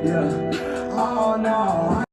Yeah. Oh no.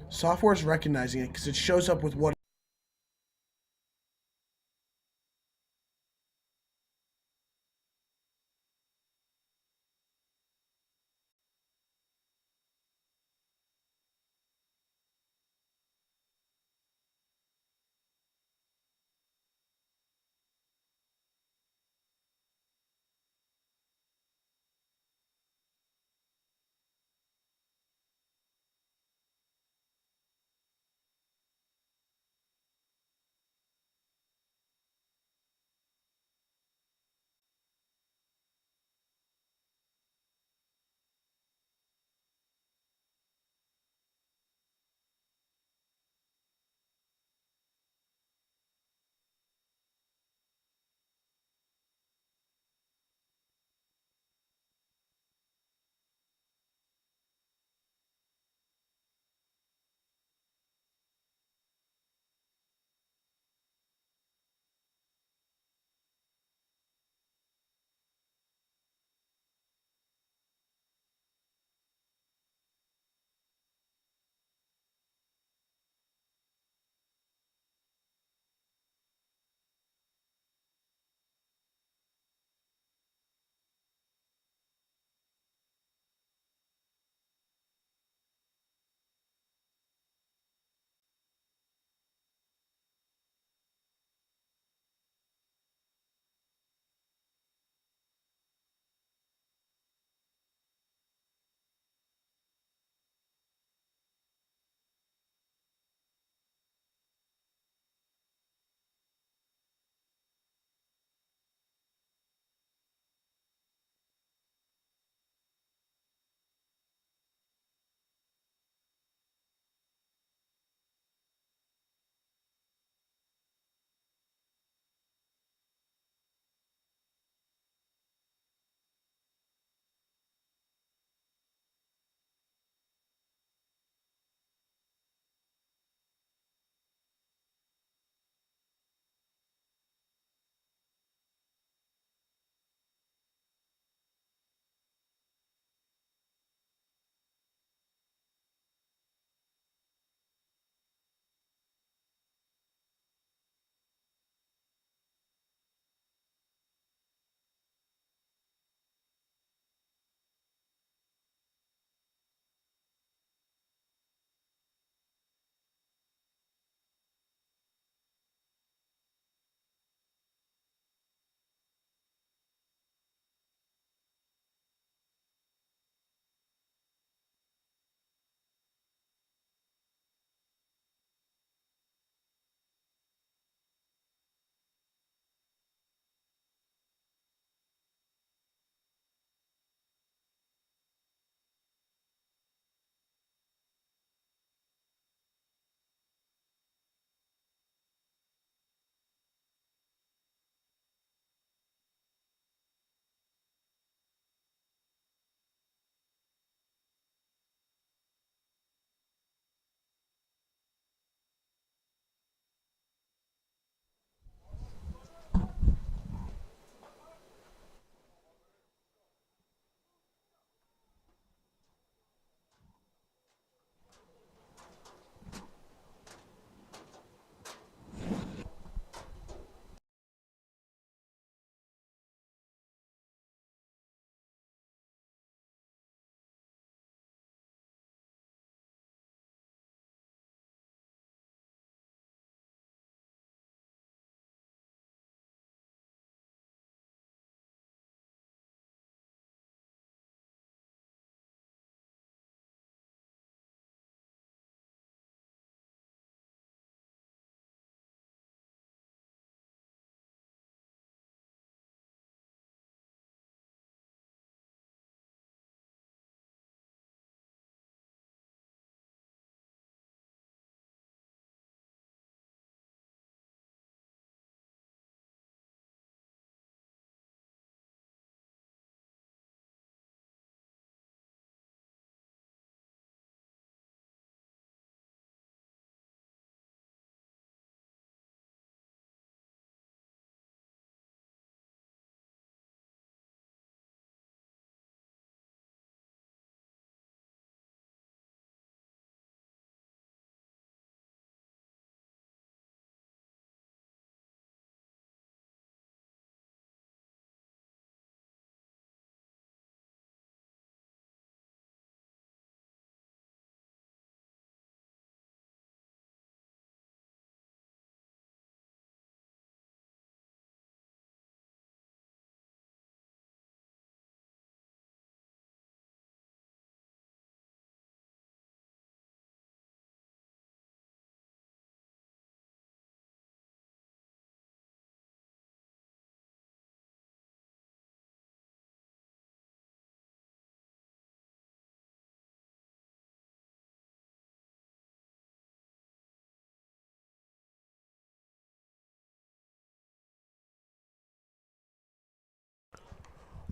Software is recognizing it because it shows up with what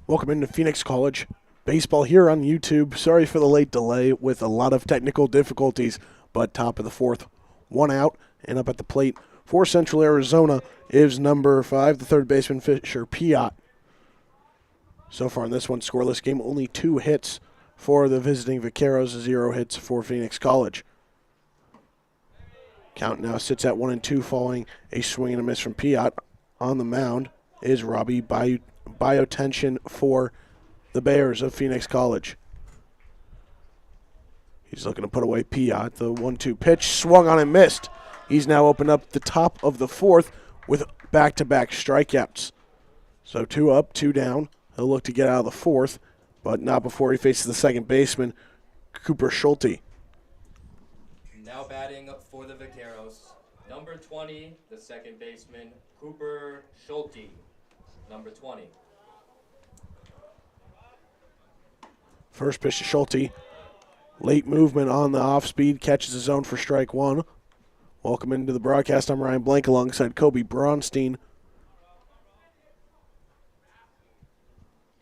Welcome into Phoenix College Baseball here on YouTube. Sorry for the late delay with a lot of technical difficulties, but top of the fourth, one out, and up at the plate for Central Arizona is number 5, the third baseman Fisher Piot. So far in this one, scoreless game, only 2 hits for the visiting Vaqueros, 0 hits for Phoenix College. Count now sits at 1-2 following a swing and a miss from Piot. On the mound is Robbie Biotension for the Bears of Phoenix College. He's looking to put away Piot. The 1-2 pitch swung on and missed. He's now opened up the top of the fourth with back-to-back strikeouts. So 2 up, 2 down. He'll look to get out of the fourth, but not before he faces the second baseman, Cooper Schulte. Now batting for the Vaqueros, number 20, the second baseman, Cooper Schulte, number 20. First pitch to Schulte. Late movement on the off-speed, catches his zone for strike 1. Welcome into the broadcast. I'm Ryan Blank alongside Kobe Bronstein.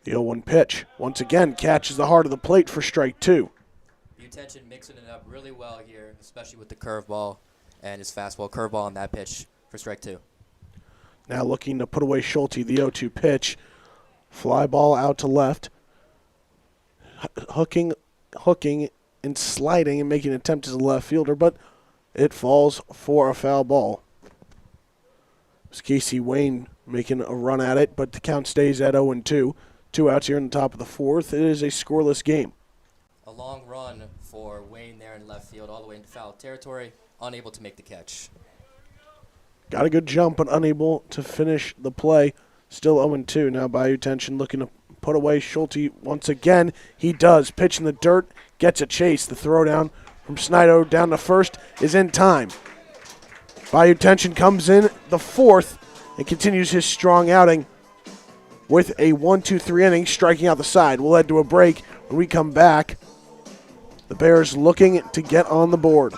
The 0-1 pitch, once again, catches the heart of the plate for strike 2. Biotension mixing it up really well here, especially with the curveball and his fastball curveball on that pitch for strike 2. Now looking to put away Schulte, the 0-2 pitch. Fly ball out to left. Hooking and sliding and making an attempt as a left fielder, but it falls for a foul ball. It's Casey Wayne making a run at it, but the count stays at 0-2. 2 outs here in the top of the fourth. It is a scoreless game. A long run for Wayne there in left field, all the way into foul territory, unable to make the catch. Got a good jump, but unable to finish the play. Still 0-2. Now Biotension looking to put away Schulte once again. He does. Pitch in the dirt, gets a chase. The throw down from Snido down to first is in time. Biotension comes in the fourth and continues his strong outing with a 1-2-3 inning, striking out the side. We'll head to a break. When we come back, the Bears looking to get on the board.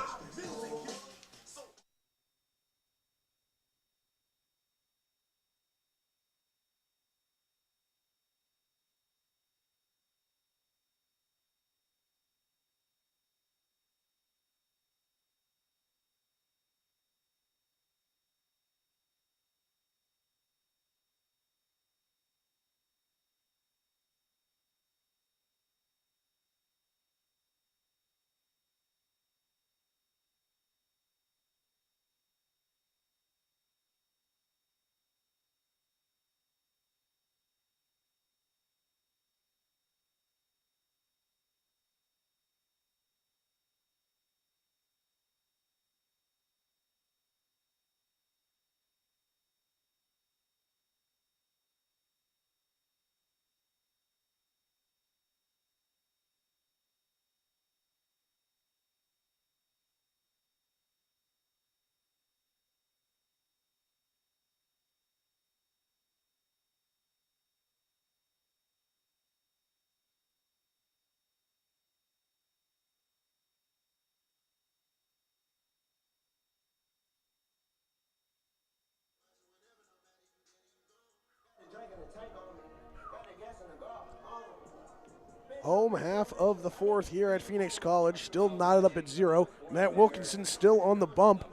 Home half of the fourth here at Phoenix College, still knotted up at 0. Matt Wilkinson still on the bump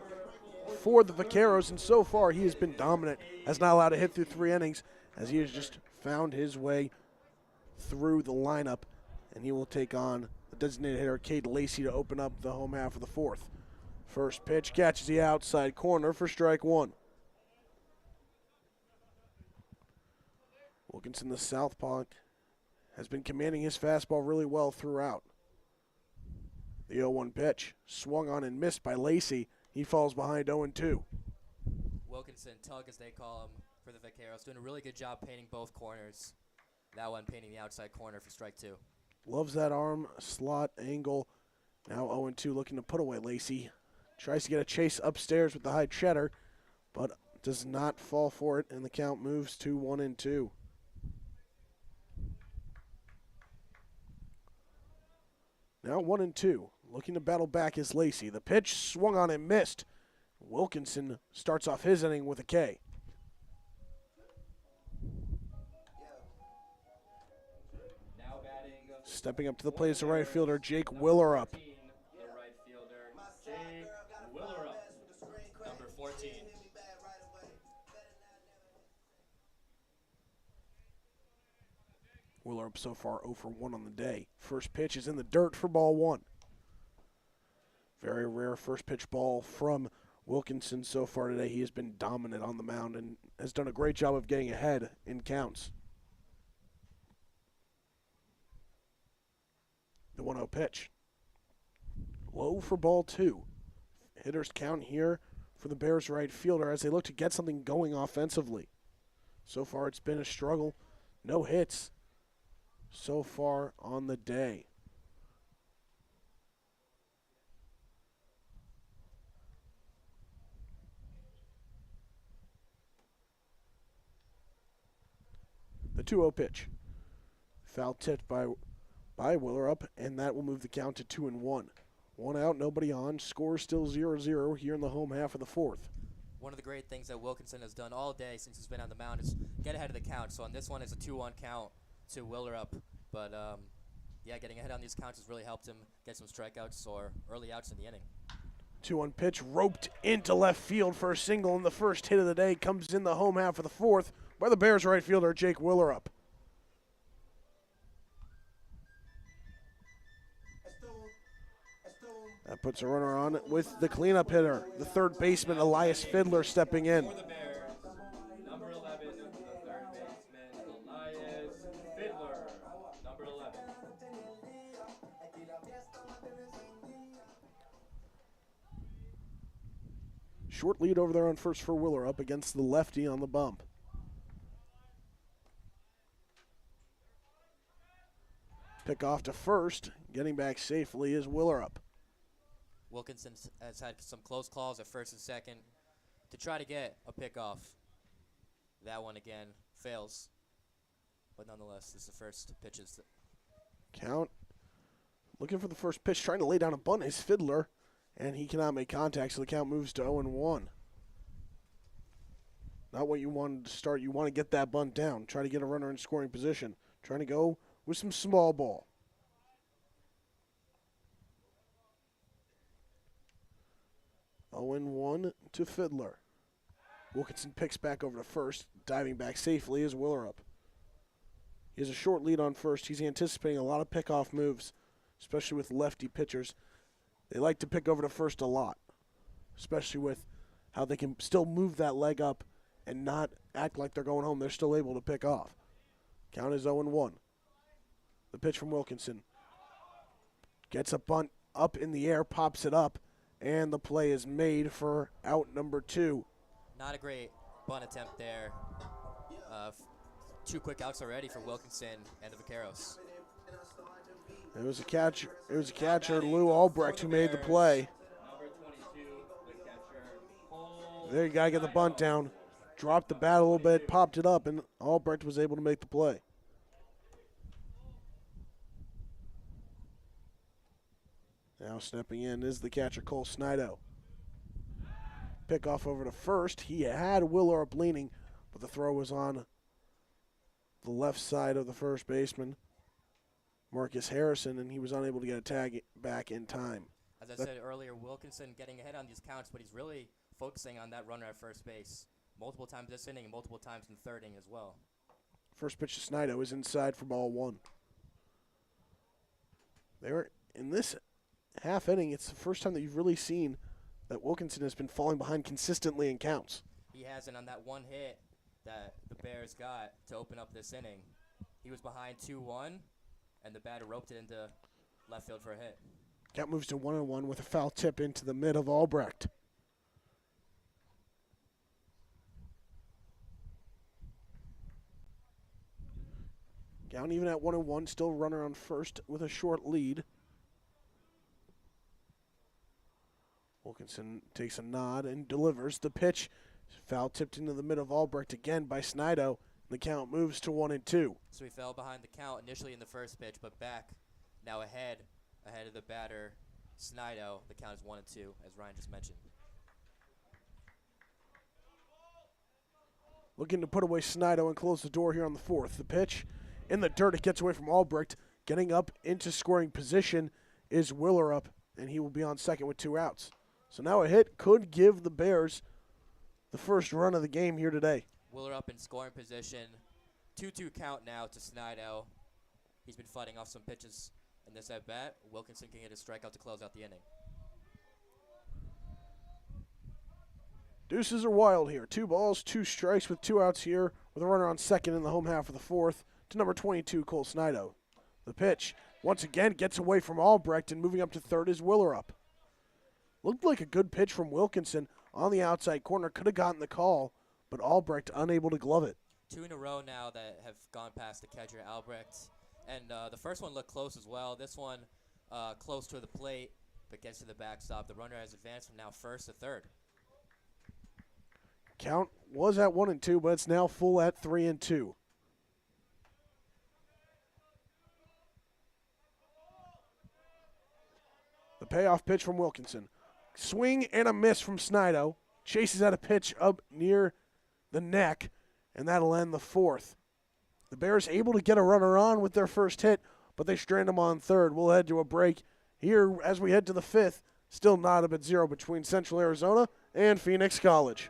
for the Vaqueros, and so far he has been dominant. Has not allowed a hit through 3 innings, as he has just found his way through the lineup, and he will take on the designated hitter, Cade Lacey, to open up the home half of the fourth. First pitch catches the outside corner for strike 1. Wilkinson, the southpaw, has been commanding his fastball really well throughout. The 0-1 pitch, swung on and missed by Lacey. He falls behind 0-2. Wilkinson, Tug as they call him, for the Vaqueros, doing a really good job painting both corners. That one painting the outside corner for strike 2. Loves that arm slot angle. Now 0-2 looking to put away Lacey. Tries to get a chase upstairs with the high cheddar, but does not fall for it, and the count moves to 1-2. Now 1-2. Looking to battle back is Lacey. The pitch swung on and missed. Wilkinson starts off his inning with a K. Stepping up to the plate is the right fielder, Jake Willerup. The right fielder, Jake Willerup. Number 14. Willerup so far 0 for 1 on the day. First pitch is in the dirt for ball 1. Very rare first pitch ball from Wilkinson so far today. He has been dominant on the mound and has done a great job of getting ahead in counts. The 1-0 pitch. Low for ball 2. Hitters count here for the Bears right fielder as they look to get something going offensively. So far it's been a struggle. No hits so far on the day. The 2-0 pitch. Foul tipped by Willerup, and that will move the count to 2-1. One out, nobody on. Score still 0-0 here in the home half of the fourth. One of the great things that Wilkinson has done all day since he's been on the mound is get ahead of the count. So on this one, it's a 2-1 count to Willerup. But, yeah, getting ahead on these counts has really helped him get some strikeouts or early outs in the inning. 2-1 pitch roped into left field for a single, and the first hit of the day comes in the home half of the fourth by the Bears right fielder, Jake Willerup. That puts a runner on with the cleanup hitter, the third baseman, Elias Fiddler, stepping in. For the Bears, number 11, the third baseman, Elias Fiddler. Number 11. Short lead over there on first for Willerup against the lefty on the bump. Pick off to first. Getting back safely is Willerup. Wilkinson has had some close calls at first and second to try to get a pickoff. That one again fails. But nonetheless, this is the first pitches. Count. Looking for the first pitch, trying to lay down a bunt is Fiddler, and he cannot make contact, so the count moves to 0-1. Not what you wanted to start. You want to get that bunt down. Try to get a runner in scoring position. Trying to go with some small ball. (0-1) to Fiddler. Wilkinson picks back over to first. Diving back safely is Willerup. He has a short lead on first. He's anticipating a lot of pickoff moves, especially with lefty pitchers. They like to pick over to first a lot, especially with how they can still move that leg up and not act like they're going home. They're still able to pick off. Count is 0-1. The pitch from Wilkinson. Gets a bunt up in the air, pops it up, and the play is made for out number 2. Not a great bunt attempt there. 2 quick outs already for Wilkinson and the Vaqueros. It was a catcher, Lou Albrecht, who made the play. Number 22, the catcher. There you gotta get the bunt down. Dropped the bat a little bit, popped it up, and Albrecht was able to make the play. Now stepping in is the catcher, Cole Snido. Pick off over to first. He had Willerup leaning, but the throw was on the left side of the first baseman, Marcus Harrison, and he was unable to get a tag back in time. As I said earlier, Wilkinson getting ahead on these counts, but he's really focusing on that runner at first base multiple times this inning and multiple times in the third inning as well. First pitch to Snido is inside for ball 1. They were in this half inning. It's the first time that you've really seen that Wilkinson has been falling behind consistently in counts. He hasn't on that one hit that the Bears got to open up this inning. He was behind 2-1, and the batter roped it into left field for a hit. Count moves to 1-1 with a foul tip into the mid of Albrecht. Count even at 1-1, still runner on first with a short lead. Wilkinson takes a nod and delivers the pitch. Foul tipped into the mid of Albrecht again by Snido. The count moves to 1-2. So he fell behind the count initially in the first pitch, but back now ahead of the batter, Snido. The count is 1-2, as Ryan just mentioned. Looking to put away Snido and close the door here on the fourth. The pitch in the dirt. It gets away from Albrecht. Getting up into scoring position is Willerup, and he will be on second with 2 outs. So now a hit could give the Bears the first run of the game here today. Willerup in scoring position. 2-2 count now to Snido. He's been fighting off some pitches in this at-bat. Wilkinson can get a strikeout to close out the inning. Deuces are wild here. 2 balls, 2 strikes with 2 outs here with a runner on second in the home half of the fourth to number 22, Cole Snido. The pitch once again gets away from Albrecht, and moving up to third is Willerup. Looked like a good pitch from Wilkinson on the outside corner. Could have gotten the call, but Albrecht unable to glove it. 2 in a row now that have gone past the catcher, Albrecht. And the first one looked close as well. This one close to the plate, but gets to the backstop. The runner has advanced from now first to third. Count was at 1-2, but it's now full at 3-2. The payoff pitch from Wilkinson. Swing and a miss from Snido. Chases out a pitch up near the neck, and that'll end the fourth. The Bears able to get a runner on with their first hit, but they strand him on third. We'll head to a break here as we head to the fifth. Still not up at 0 between Central Arizona and Phoenix College.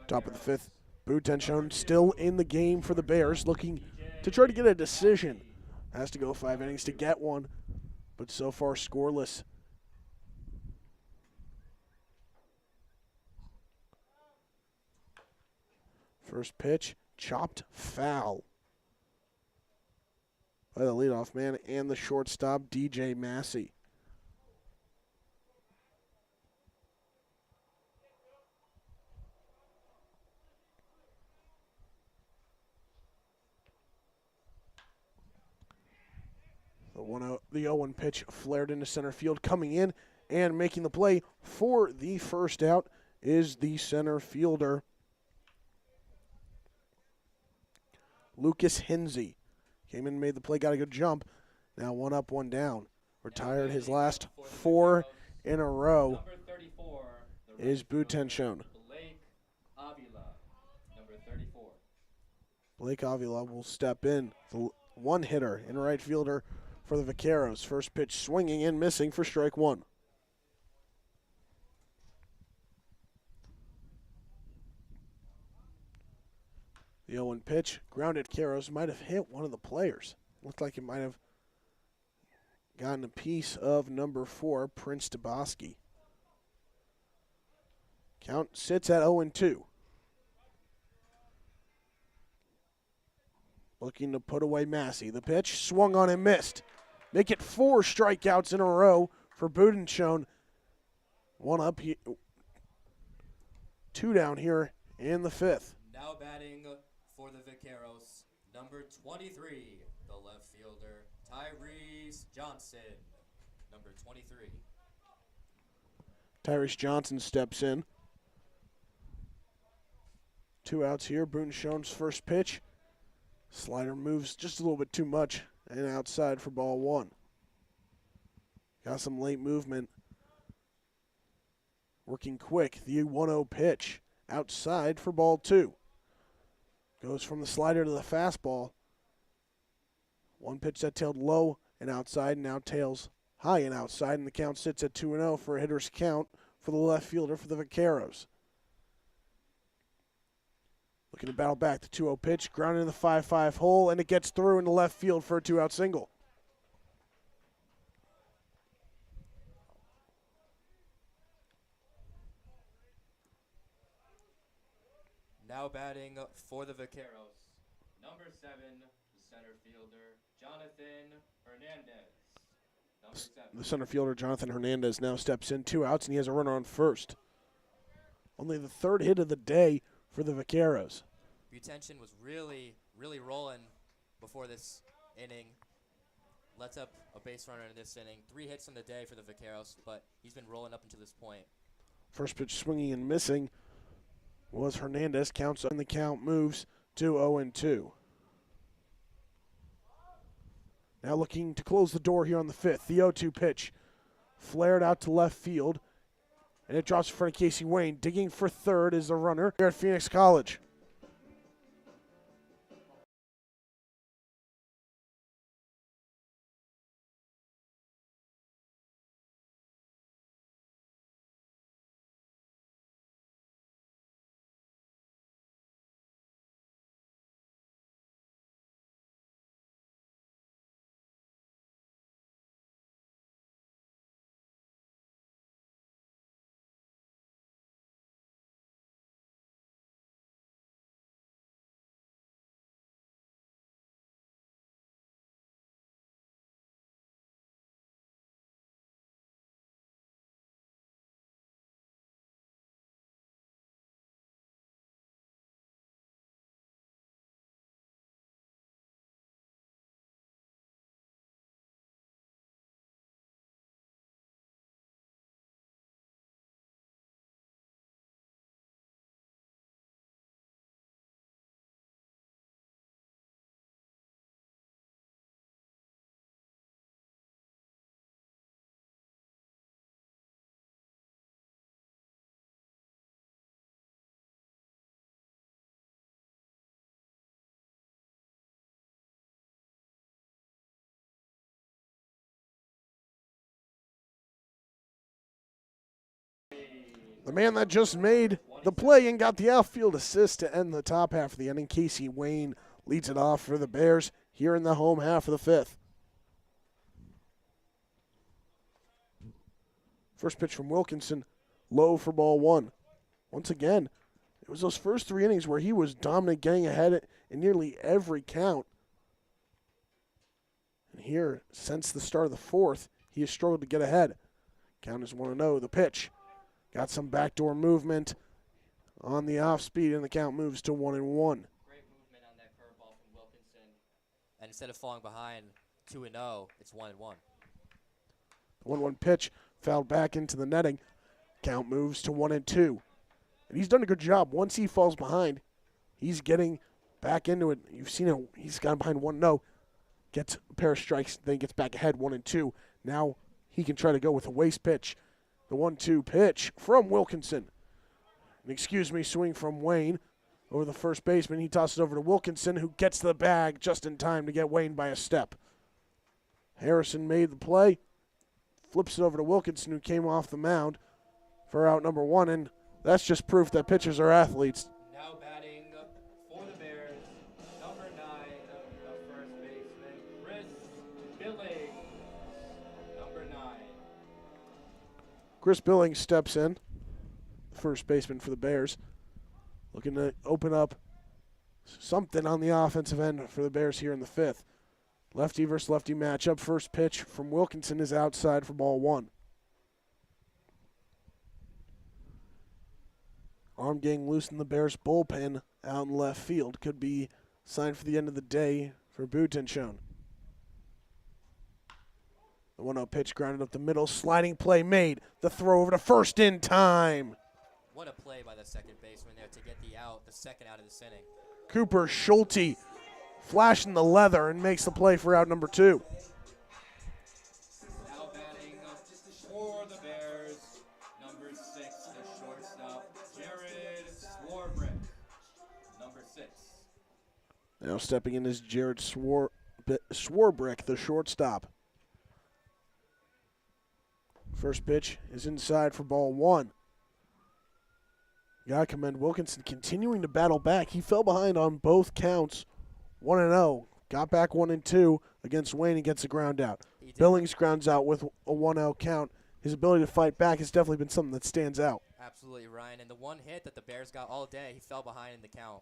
Top of the fifth, Butenshon still in the game for the Bears, looking to try to get a decision. Has to go 5 innings to get one, but so far scoreless. First pitch, chopped foul by the leadoff man and the shortstop, DJ Massey. The 0-1 pitch flared into center field. Coming in and making the play for the first out is the center fielder, Lucas Hinsey. Came in and made the play, got a good jump. Now 1 up, 1 down. Retired his last 4 in a row Number 34, is Butenshon. Blake Avila, number 34. Blake Avila will step in, the one hitter and right fielder for the Vaqueros. First pitch swinging and missing for strike 1. The 0-1 pitch, grounded. Vaqueros might have hit one of the players. Looked like it might have gotten a piece of number 4, Prince Daboski. Count sits at 0-2. Looking to put away Massey. The pitch swung on and missed. Make it 4 strikeouts in a row for Butenshon. 1 up, 2 down here in the 5th. Now batting for the Vaqueros, number 23, the left fielder, Tyrese Johnson, number 23. Tyrese Johnson steps in. 2 outs here. Boone-Schoen's first pitch. Slider moves just a little bit too much and outside for ball 1. Got some late movement. Working quick. The 1-0 pitch. Outside for ball 2. Goes from the slider to the fastball. One pitch that tailed low and outside, now tails high and outside, and the count sits at 2-0 for a hitter's count for the left fielder for the Vaqueros. Looking to battle back. The 2-0 pitch, grounded in the 5-5 hole, and it gets through into left field for a 2-out single. Now batting for the Vaqueros, number 7, the center fielder, Jonathan Hernandez. Number 7. The center fielder, Jonathan Hernandez, now steps in. 2 outs, and he has a runner on first. Only the 3rd hit of the day for the Vaqueros. Butension was really rolling before this inning. Lets up a base runner in this inning. 3 hits in the day for the Vaqueros, but he's been rolling up until this point. First pitch swinging and missing was Hernandez. Counts, and the count moves to 0-2. Now looking to close the door here on the 5th. The 0-2 pitch flared out to left field, and it drops in front of Casey Wayne. Digging for third is the runner here at Phoenix College. The man that just made the play and got the outfield assist to end the top half of the inning, Casey Wayne, leads it off for the Bears here in the home half of the 5th. First pitch from Wilkinson, low for ball 1. Once again, it was those first 3 innings where he was dominant, getting ahead in nearly every count. And here, since the start of the 4th, he has struggled to get ahead. Count is 1-0. The pitch got some backdoor movement on the off speed, and the count moves to 1-1. Great movement on that curveball from Wilkinson. And instead of falling behind 2-0, it's 1-1. The 1-1 pitch fouled back into the netting. Count moves to 1-2. And he's done a good job. Once he falls behind, he's getting back into it. You've seen it. He's gone behind 1-0, gets a pair of strikes, then gets back ahead 1-2. Now he can try to go with a waste pitch. The 1-2 pitch from Wilkinson. Swing from Wayne over the first baseman. He tosses over to Wilkinson, who gets the bag just in time to get Wayne by a step. Harrison made the play, flips it over to Wilkinson, who came off the mound for out number 1, and that's just proof that pitchers are athletes. Now batting for the Bears, number 9, the first baseman, Chris Billings. Number 9. Chris Billings steps in, first baseman for the Bears, looking to open up something on the offensive end for the Bears here in the 5th. Lefty versus lefty matchup. First pitch from Wilkinson is outside for ball 1. Arm getting loose in the Bears bullpen out in left field. Could be sign for the end of the day for Butenschon. The 1-0 pitch grounded up the middle. Sliding play made. The throw over to first in time. What a play by the second baseman there to get the second out of this inning. Cooper Schulte flashing the leather and makes the play for out number 2. Now batting for the Bears, number 6, the shortstop, Jared Swarbrick. Number 6. Now stepping in is Jared Swarbrick, the shortstop. First pitch is inside for ball 1. Gotta commend Wilkinson continuing to battle back. He fell behind on both counts, 1-0. Got back 1-2 against Wayne and gets a ground out. Billings grounds out with a 1-0 count. His ability to fight back has definitely been something that stands out. Absolutely, Ryan. And the one hit that the Bears got all day, he fell behind in the count.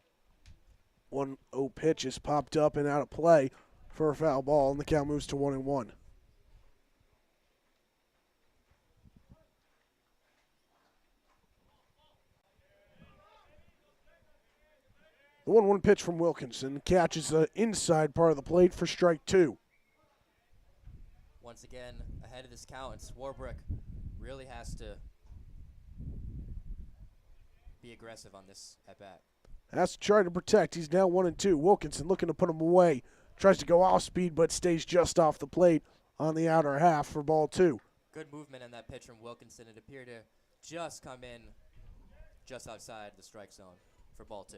1-0 pitch is popped up and out of play for a foul ball, and the count moves to 1-1. The 1-1 pitch from Wilkinson catches the inside part of the plate for strike 2. Once again, ahead of this count, and Swarbrick really has to be aggressive on this at-bat. Has to try to protect. He's now 1-2. Wilkinson looking to put him away. Tries to go off speed, but stays just off the plate on the outer half for ball 2. Good movement on that pitch from Wilkinson. It appeared to just come in just outside the strike zone for ball 2.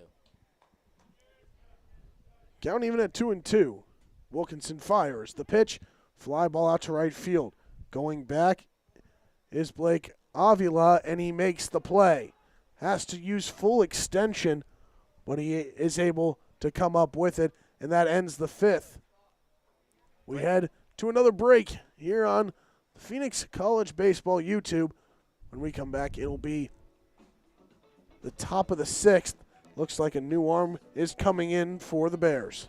Count even at 2-2. Wilkinson fires. The pitch, fly ball out to right field. Going back is Blake Avila, and he makes the play. Has to use full extension, but he is able to come up with it, and that ends the 5th. We head to another break here on Phoenix College Baseball YouTube. When we come back, it'll be the top of the 6th. Looks like a new arm is coming in for the Bears.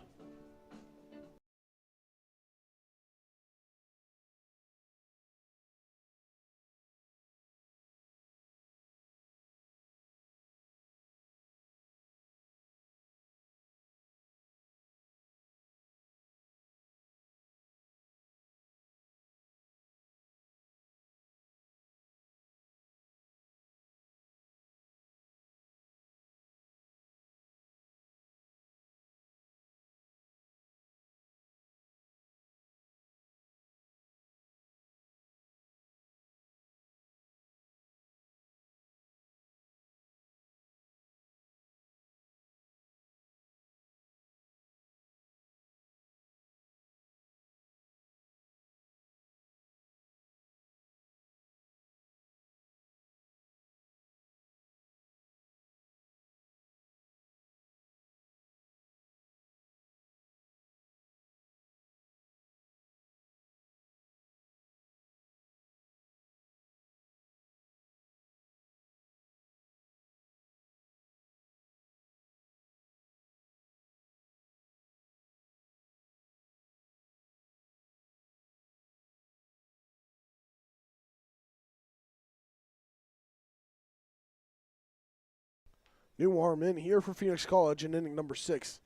New arm in here for Phoenix College in inning number 6.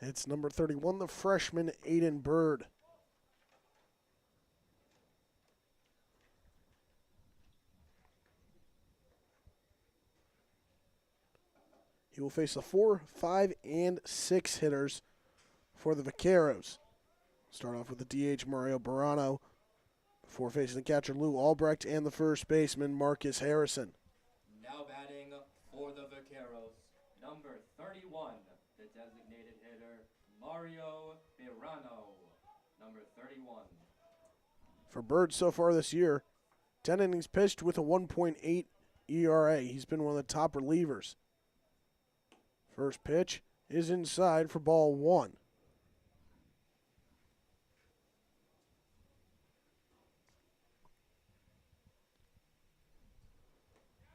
It's number 31, the freshman Aiden Bird. He will face the 4, 5, and 6 hitters for the Vaqueros. Start off with the DH Mario Barano before facing the catcher Lou Albrecht and the first baseman Marcus Harrison. Now batting for the Vaqueros, number 31, the designated hitter, Mario Birano, number 31. For Bird so far this year, 10 innings pitched with a 1.8 ERA. He's been one of the top relievers. First pitch is inside for ball 1.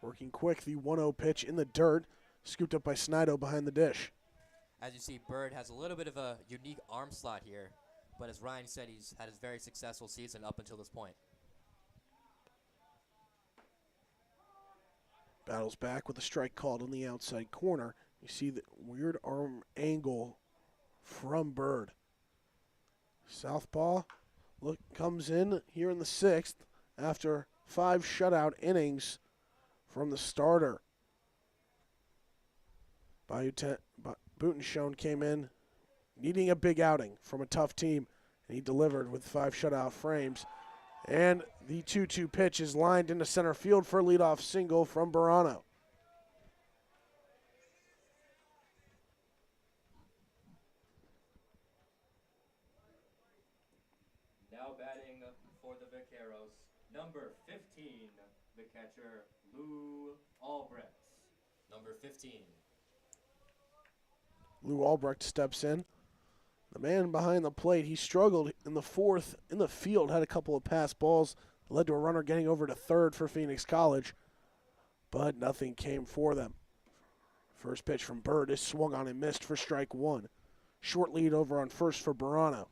Working quick, the 1-0 pitch in the dirt, scooped up by Snido behind the dish. As you see, Bird has a little bit of a unique arm slot here, but as Ryan said, he's had a very successful season up until this point. Battles back with a strike called on the outside corner. You see the weird arm angle from Bird. Southpaw comes in here in the 6th after 5 shutout innings from the starter. Butenschone came in needing a big outing from a tough team, and he delivered with 5 shutout frames. And the 2-2 pitch is lined into center field for a leadoff single from Burano. Now batting for the Vaqueros, number 15, the catcher, Lou Albrecht. Number 15. Lou Albrecht steps in. The man behind the plate, he struggled in the 4th in the field, had a couple of pass balls, led to a runner getting over to 3rd for Phoenix College, but nothing came for them. First pitch from Bird is swung on and missed for strike 1. Short lead over on first for Burano.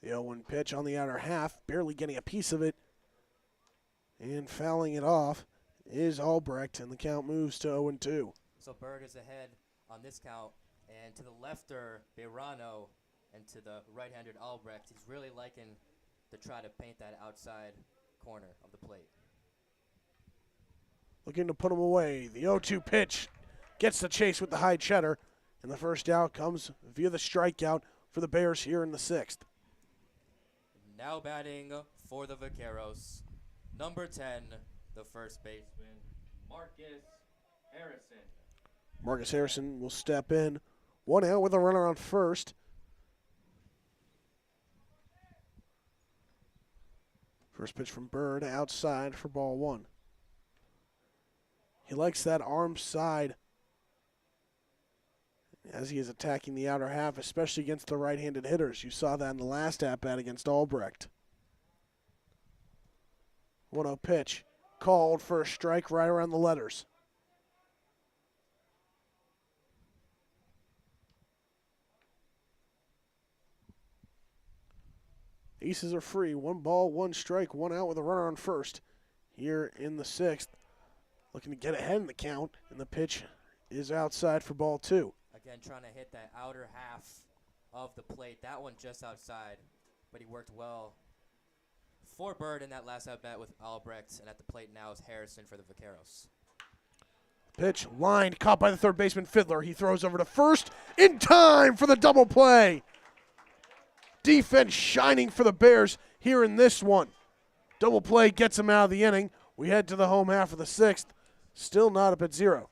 The 0-1 pitch on the outer half, barely getting a piece of it, and fouling it off is Albrecht, and the count moves to 0-2. So Bird is ahead on this count, and to the lefter, Beirano, and to the right-handed Albrecht, he's really liking to try to paint that outside corner of the plate. Looking to put him away. The 0-2 pitch gets the chase with the high cheddar, and the first out comes via the strikeout for the Bears here in the 6th. Now batting for the Vaqueros, number 10, the first baseman, Marcus Harrison. Marcus Harrison will step in. 1 out with a runner on first. First pitch from Bird outside for ball 1. He likes that arm side as he is attacking the outer half, especially against the right-handed hitters. You saw that in the last at-bat against Albrecht. 1-0 pitch, called for a strike right around the letters. Aces are free. 1 ball, 1 strike, 1 out with a runner on first here in the 6th. Looking to get ahead in the count, and the pitch is outside for ball 2. again trying to hit that outer half of the plate. That one just outside, but he worked well for Bird in that last at-bat with Albrecht, and at the plate now is Harrison for the Vaqueros. Pitch lined, caught by the third baseman Fiddler. He throws over to first in time for the double play. Defense shining for the Bears here in this one. Double play gets him out of the inning. We head to the home half of the 6th. Still not up at 0.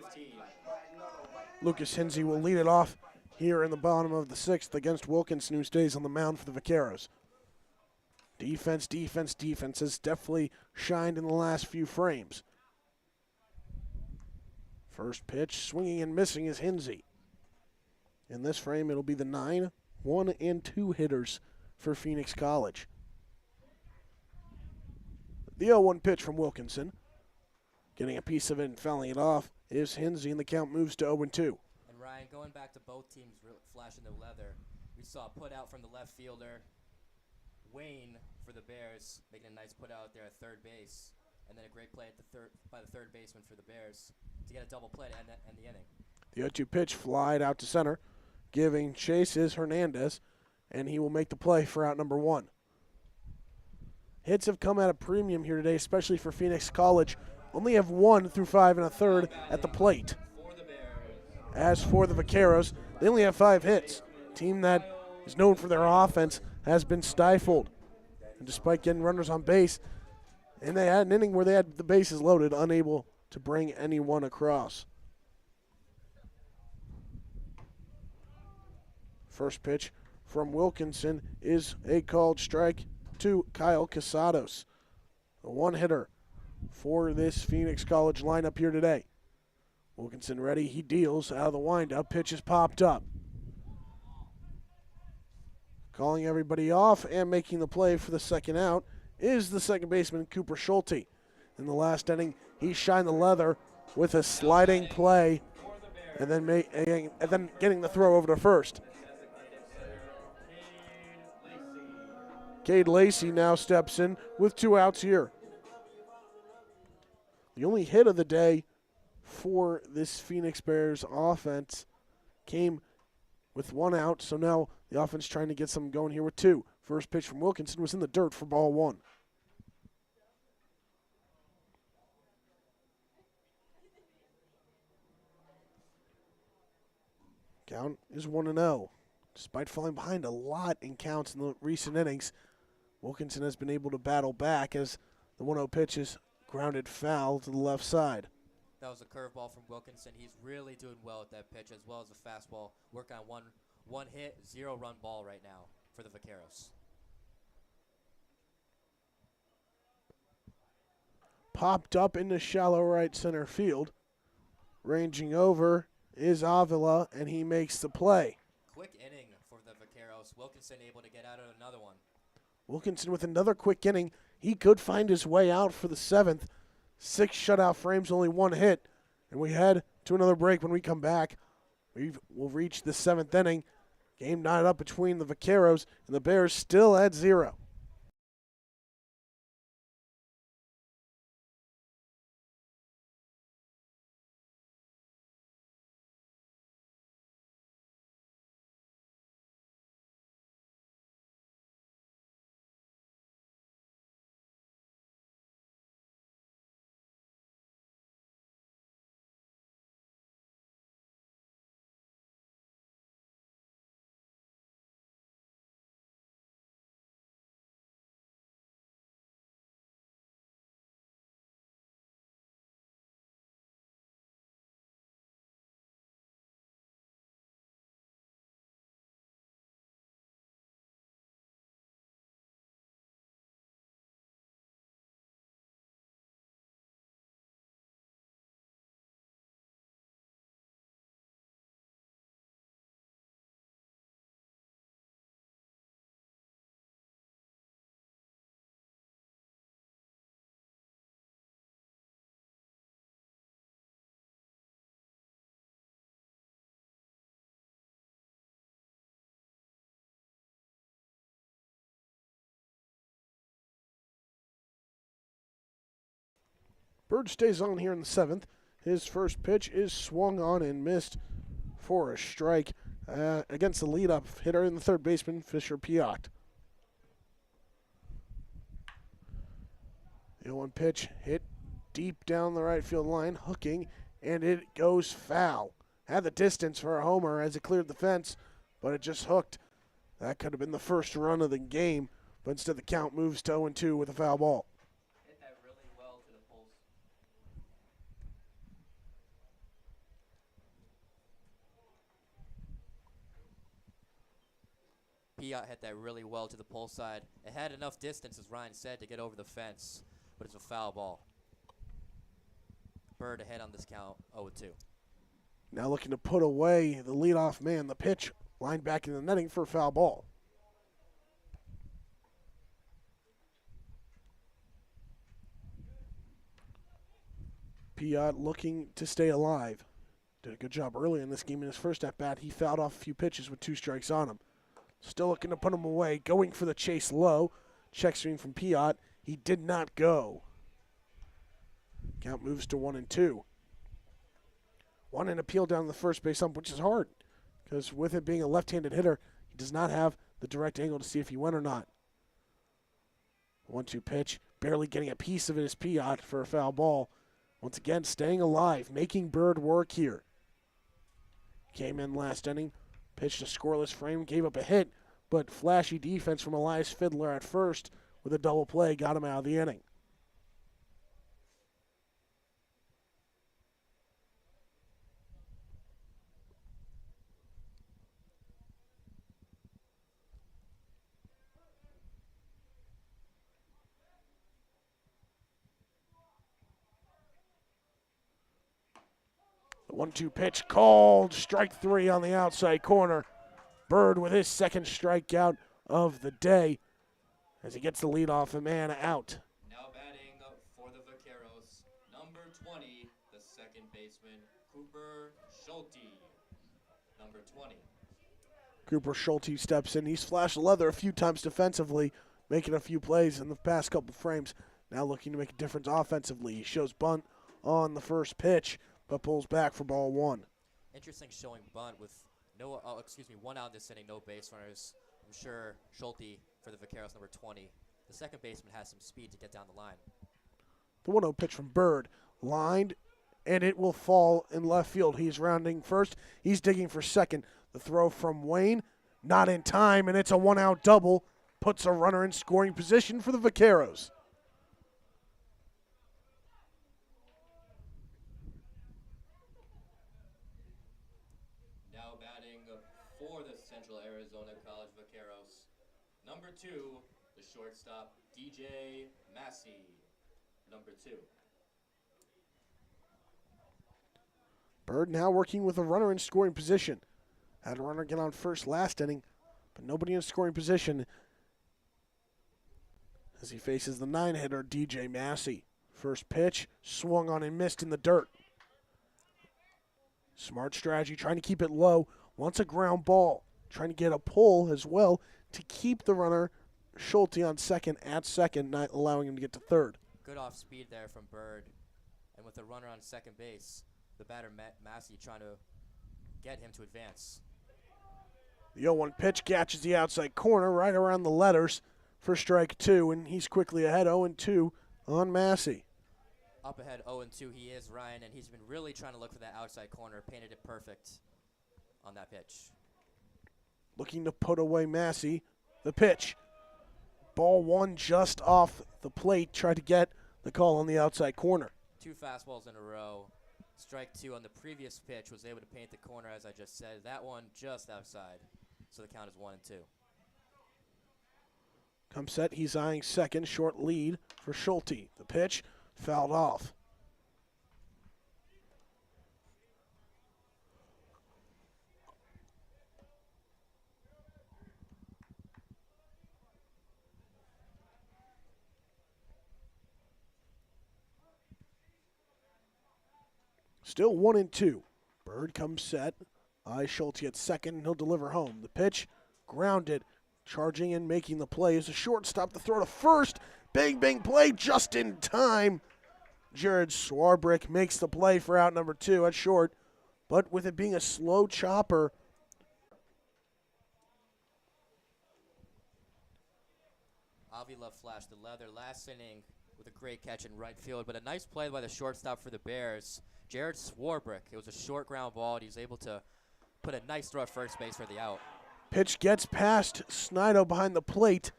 15. Lucas Hinsey will lead it off here in the bottom of the 6th against Wilkinson, who stays on the mound for the Vaqueros. Defense, defense, defense has definitely shined in the last few frames. First pitch, swinging and missing, is Hinsey. In this frame, it'll be the 9, 1, and 2 hitters for Phoenix College. The 0-1 pitch from Wilkinson. Getting a piece of it and fouling it off is Hinsey, and the count moves to 0-2. And Ryan, going back to both teams really flashing their leather, we saw a put out from the left fielder, Wayne for the Bears, making a nice put out there at third base, and then a great play at by the third baseman for the Bears to get a double play to end the inning. The 0-2 pitch flied out to center. Giving chase is Hernandez, and he will make the play for out number 1. Hits have come at a premium here today, especially for Phoenix College. Only have 1 through 5 1/3 at the plate. As for the Vaqueros, they only have 5 hits. A team that is known for their offense has been stifled. And despite getting runners on base, and they had an inning where they had the bases loaded, unable to bring anyone across. First pitch from Wilkinson is a called strike to Kyle Casados, a one-hitter for this Phoenix College lineup here today. Wilkinson ready, he deals out of the windup, pitch is popped up. Calling everybody off and making the play for the second out is the second baseman, Cooper Schulte. In the last inning, he shined the leather with a sliding play and then getting the throw over to first. Cade Lacey now steps in with 2 outs here. The only hit of the day for this Phoenix Bears offense came with 1 out, so now the offense trying to get something going here with 2. First pitch from Wilkinson was in the dirt for ball 1. Count is 1-0. Despite falling behind a lot in counts in the recent innings, Wilkinson has been able to battle back as the 1-0 pitch is grounded foul to the left side. That was a curveball from Wilkinson. He's really doing well with that pitch, as well as the fastball. Work on one hit, 0-run ball right now for the Vaqueros. Popped up into shallow right center field. Ranging over is Avila, and he makes the play. Quick inning for the Vaqueros. Wilkinson able to get out of another one. Wilkinson with another quick inning. He could find his way out for the 7th. 6 shutout frames, only 1 hit. And we head to another break. When we come back, we'll reach the 7th inning. Game knotted up between the Vaqueros and the Bears, still at 0. Bird stays on here in the 7th. His first pitch is swung on and missed for a strike against the leadoff hitter in the third baseman, Fisher Piocht. The 0-1 pitch hit deep down the right field line, hooking, and it goes foul. Had the distance for a homer as it cleared the fence, but it just hooked. That could have been the first run of the game, but instead the count moves to 0-2 with a foul ball. Piot hit that really well to the pole side. It had enough distance, as Ryan said, to get over the fence, but it's a foul ball. Bird ahead on this count, 0-2. Now looking to put away the leadoff man. The pitch lined back in the netting for a foul ball. Piot looking to stay alive. Did a good job early in this game. In his first at-bat, he fouled off a few pitches with 2 strikes on him. Still looking to put him away, going for the chase low. Check swing from Piot. He did not go. Count moves to 1-2. One and appeal down the first base ump, which is hard, because with it being a left-handed hitter, he does not have the direct angle to see if he went or not. 1-2 pitch, barely getting a piece of it is Piot for a foul ball. Once again, staying alive, making Bird work here. Came in last inning, pitched a scoreless frame, gave up a hit, but flashy defense from Elias Fiddler at first with a double play got him out of the inning. The 1-2 pitch called. Strike 3 on the outside corner. Bird with his second strikeout of the day as he gets the leadoff man out. Now batting for the Vaqueros, number 20, the second baseman, Cooper Schulte. Number 20. Cooper Schulte steps in. He's flashed leather a few times defensively, making a few plays in the past couple frames. Now looking to make a difference offensively. He shows bunt on the first pitch, but pulls back for ball 1. Interesting showing bunt with one out this inning, no base runners. I'm sure Schulte for the Vaqueros, number 20. The second baseman has some speed to get down the line. The 1-0 pitch from Bird, lined, and it will fall in left field. He's rounding first. He's digging for second. The throw from Wayne, not in time, and it's a 1-out double. Puts a runner in scoring position for the Vaqueros. Now batting for the Central Arizona College Vaqueros, number 2, the shortstop, DJ Massey. Number 2. Bird now working with a runner in scoring position. Had a runner get on first last inning, but nobody in scoring position as he faces the 9-hitter, DJ Massey. First pitch, swung on and missed in the dirt. Smart strategy, trying to keep it low. Wants a ground ball. Trying to get a pull as well to keep the runner, Schulte, on second, not allowing him to get to third. Good off speed there from Bird. And with the runner on second base, the batter, Massey, trying to get him to advance. The 0-1 pitch catches the outside corner right around the letters for strike 2, and he's quickly ahead 0-2 on Massey. Up ahead 0-2 he is, Ryan, and he's been really trying to look for that outside corner. Painted it perfect on that pitch. Looking to put away Massey. The pitch. Ball 1 just off the plate. Tried to get the call on the outside corner. 2 fastballs in a row. Strike 2 on the previous pitch, was able to paint the corner, as I just said. That one just outside. So the count is 1-2. Come set, he's eyeing second. Short lead for Schulte. The pitch fouled off. Still 1-2. Bird comes set. Eyes Schulte at second, and he'll deliver home. The pitch, grounded. Charging and making the play is a shortstop. The throw to first. Bang, bang play just in time. Jared Swarbrick makes the play for out number 2 at short. But with it being a slow chopper, Avila flashed the leather last inning with a great catch in right field, but a nice play by the shortstop for the Bears, Jared Swarbrick. It was a short ground ball, and he was able to put a nice throw at first base for the out. pitch gets past Snido behind the plate.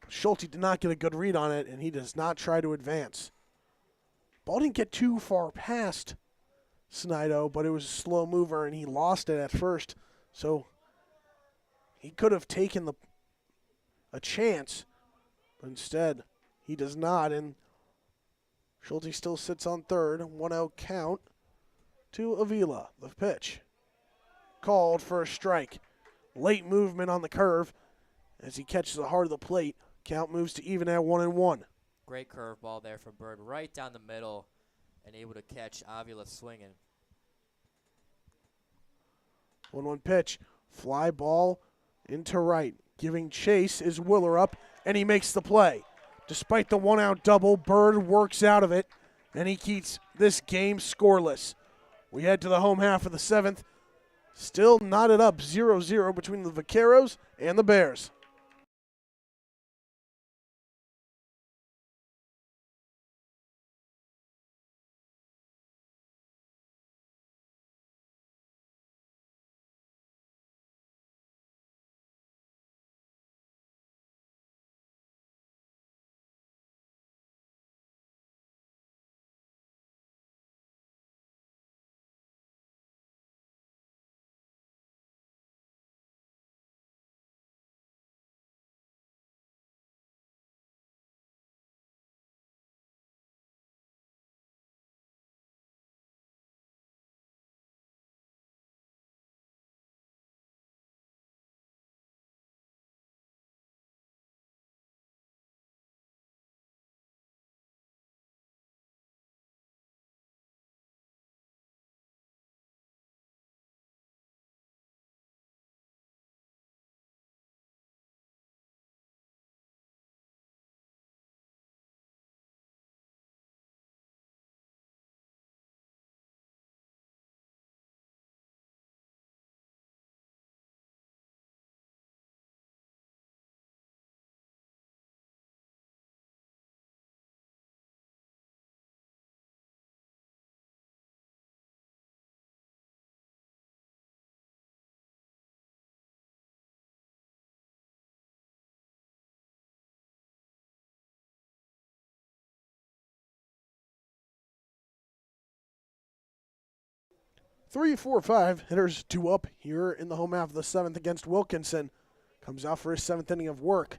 Schulte did not get a good read on it, and he does not try to advance. Ball didn't get too far past Snido, but it was a slow mover, and he lost it at first. So he could have taken the a chance. But instead, he does not, and Schulte still sits on third. 1-0 count to Avila. The pitch called for a strike. Late movement on the curve as he catches the heart of the plate. Count moves to even at 1-1. Great curveball there from Bird, right down the middle, and able to catch Avila swinging. 1-1 pitch. Fly ball into right. Giving chase is Willerup, and he makes the play. Despite the 1-out double, Bird works out of it, and he keeps this game scoreless. We head to the home half of the seventh. Still knotted up 0-0 between the Vaqueros and the Bears. Three, 4, 5 hitters due up here in the home half of the seventh against Wilkinson. Comes out for his seventh inning of work.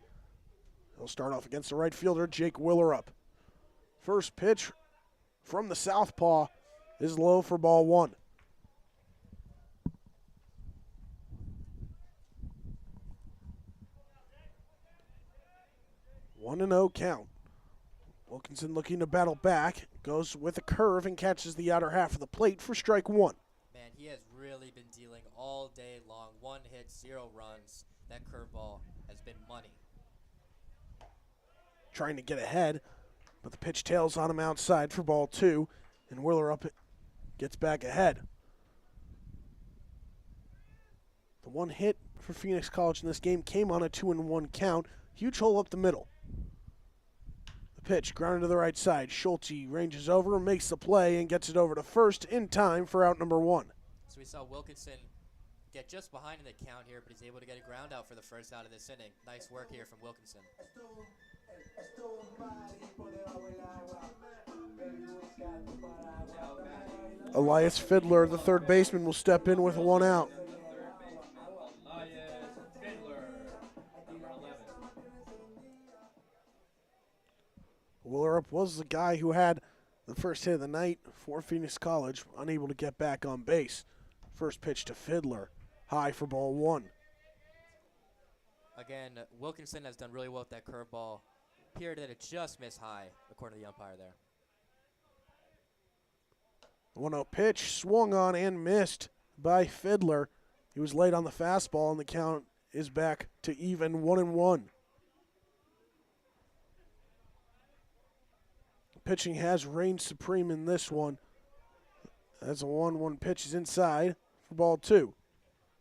He'll start off against the right fielder, Jake Willerup. First pitch from the southpaw is low for ball one. One and 0 count. Wilkinson looking to battle back, goes with a curve and catches the outer half of the plate for strike one. Man, he has really been dealing all day long. 1 hit, 0 runs. That curveball has been money. Trying to get ahead, but the pitch tails on him outside for ball two, and Willerup gets back ahead. The one hit for Phoenix College in this game came on a 2-1 count. Huge hole up the middle. The pitch grounded to the right side. Schulte ranges over, makes the play, and gets it over to first in time for out number one. So we saw Wilkinson get just behind in the count here, but he's able to get a ground out for the first out of this inning. Nice work here from Wilkinson. Elias Fiddler, the third baseman, will step in with 1 out. Willerup was the guy who had the first hit of the night for Phoenix College, unable to get back on base. First pitch to Fiddler, high for ball one. Again, Wilkinson has done really well with that curveball. Appeared that it just missed high, according to the umpire there. 1-0 pitch, swung on and missed by Fiddler. He was late on the fastball, and the count is back to even 1-1. Pitching has reigned supreme in this one. As a 1-1 pitch is inside for ball two.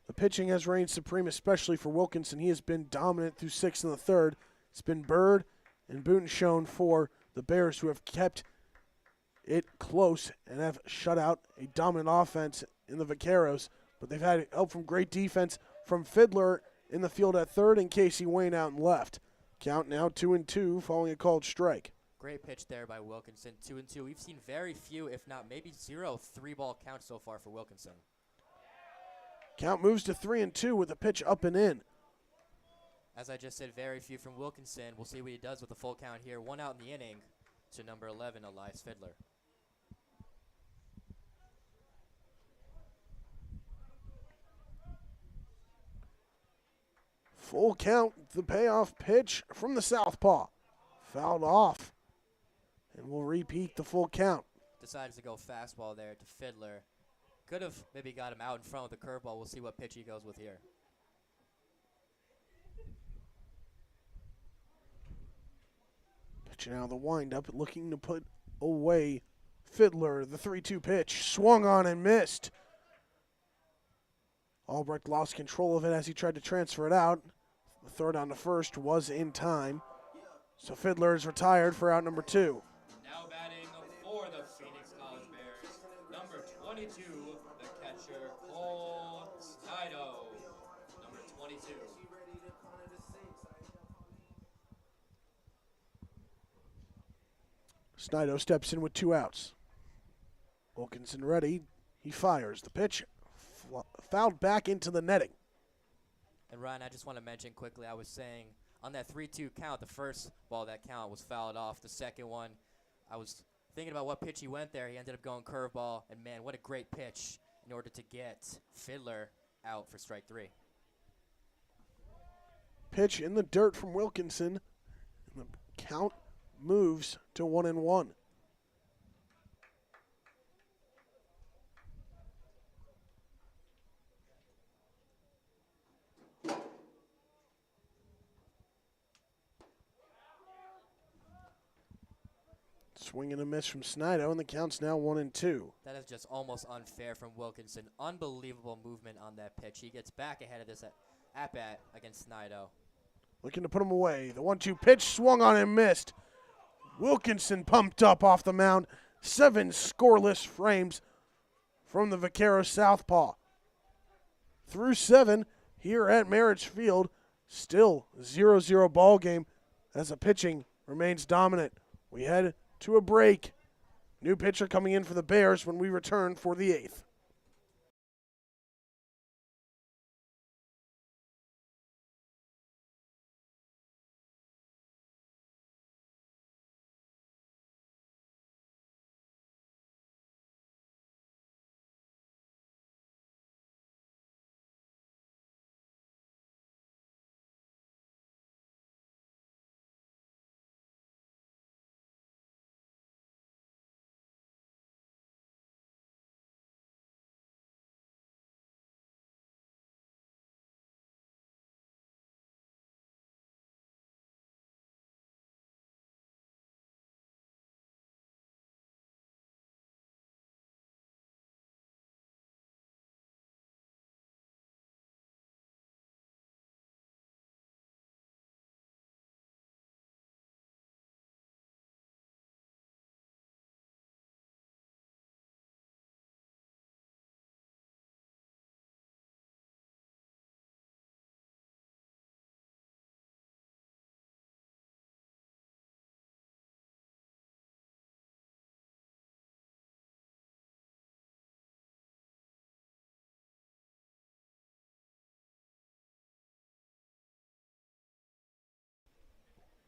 The pitching has reigned supreme, especially for Wilkinson. He has been dominant through 6 in the third. It's been Bird and Boonshone for the Bears, who have kept it close and have shut out a dominant offense in the Vaqueros. But they've had help from great defense from Fiddler in the field at third and Casey Wayne out and left. Count now 2-2 following a called strike. Great pitch there by Wilkinson, 2-2. We've seen very few, if not maybe 0, 3-ball counts so far for Wilkinson. Count moves to 3-2 with a pitch up and in. As I just said, very few from Wilkinson. We'll see what he does with the full count here. 1 out in the inning to number 11, Elias Fiddler. Full count, the payoff pitch from the southpaw. Fouled off. And we'll repeat the full count. Decides to go fastball there to Fiddler. Could have maybe got him out in front with the curveball. We'll see what pitch he goes with here. Pitching out of the windup, looking to put away Fiddler. The 3-2 pitch, swung on and missed. Albrecht lost control of it as he tried to transfer it out. The throw down to first was in time. So Fiddler is retired for out number 2. Now batting for the Phoenix College Bears, number 22, the catcher, Cole Snido. Number 22. Snido steps in with 2 outs. Wilkinson ready. He fires. The pitch fouled back into the netting. And Ryan, I just want to mention quickly, I was saying on that 3-2 count, the first ball that count was fouled off. The second one, I was thinking about what pitch he went there. He ended up going curveball, and man, what a great pitch in order to get Fiddler out for strike 3. Pitch in the dirt from Wilkinson. And the count moves to 1-1. Swing and a miss from Snido, and the count's now 1-2. That is just almost unfair from Wilkinson. Unbelievable movement on that pitch. He gets back ahead of this at-bat against Snido. Looking to put him away. The 1-2 pitch swung on and missed. Wilkinson pumped up off the mound. 7 scoreless frames from the Vaqueros southpaw. Through 7 here at Marich Field. Still 0-0 ball game as the pitching remains dominant. We head to a break. New pitcher coming in for the Bears when we return for the 8th.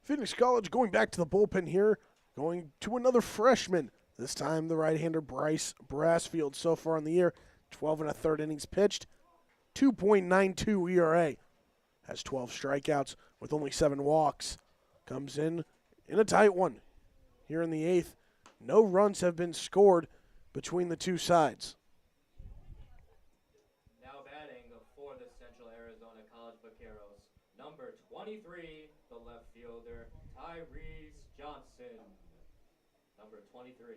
Phoenix College going back to the bullpen here, going to another freshman. This time the right-hander Bryce Brassfield so far in the year. 12 1/3 innings pitched, 2.92 ERA. Has 12 strikeouts with only 7 walks. Comes in a tight one here in the 8th. No runs have been scored between the two sides. Now batting for the Central Arizona College Vaqueros, number 23, the left fielder, Tyrese Johnson. Number 23.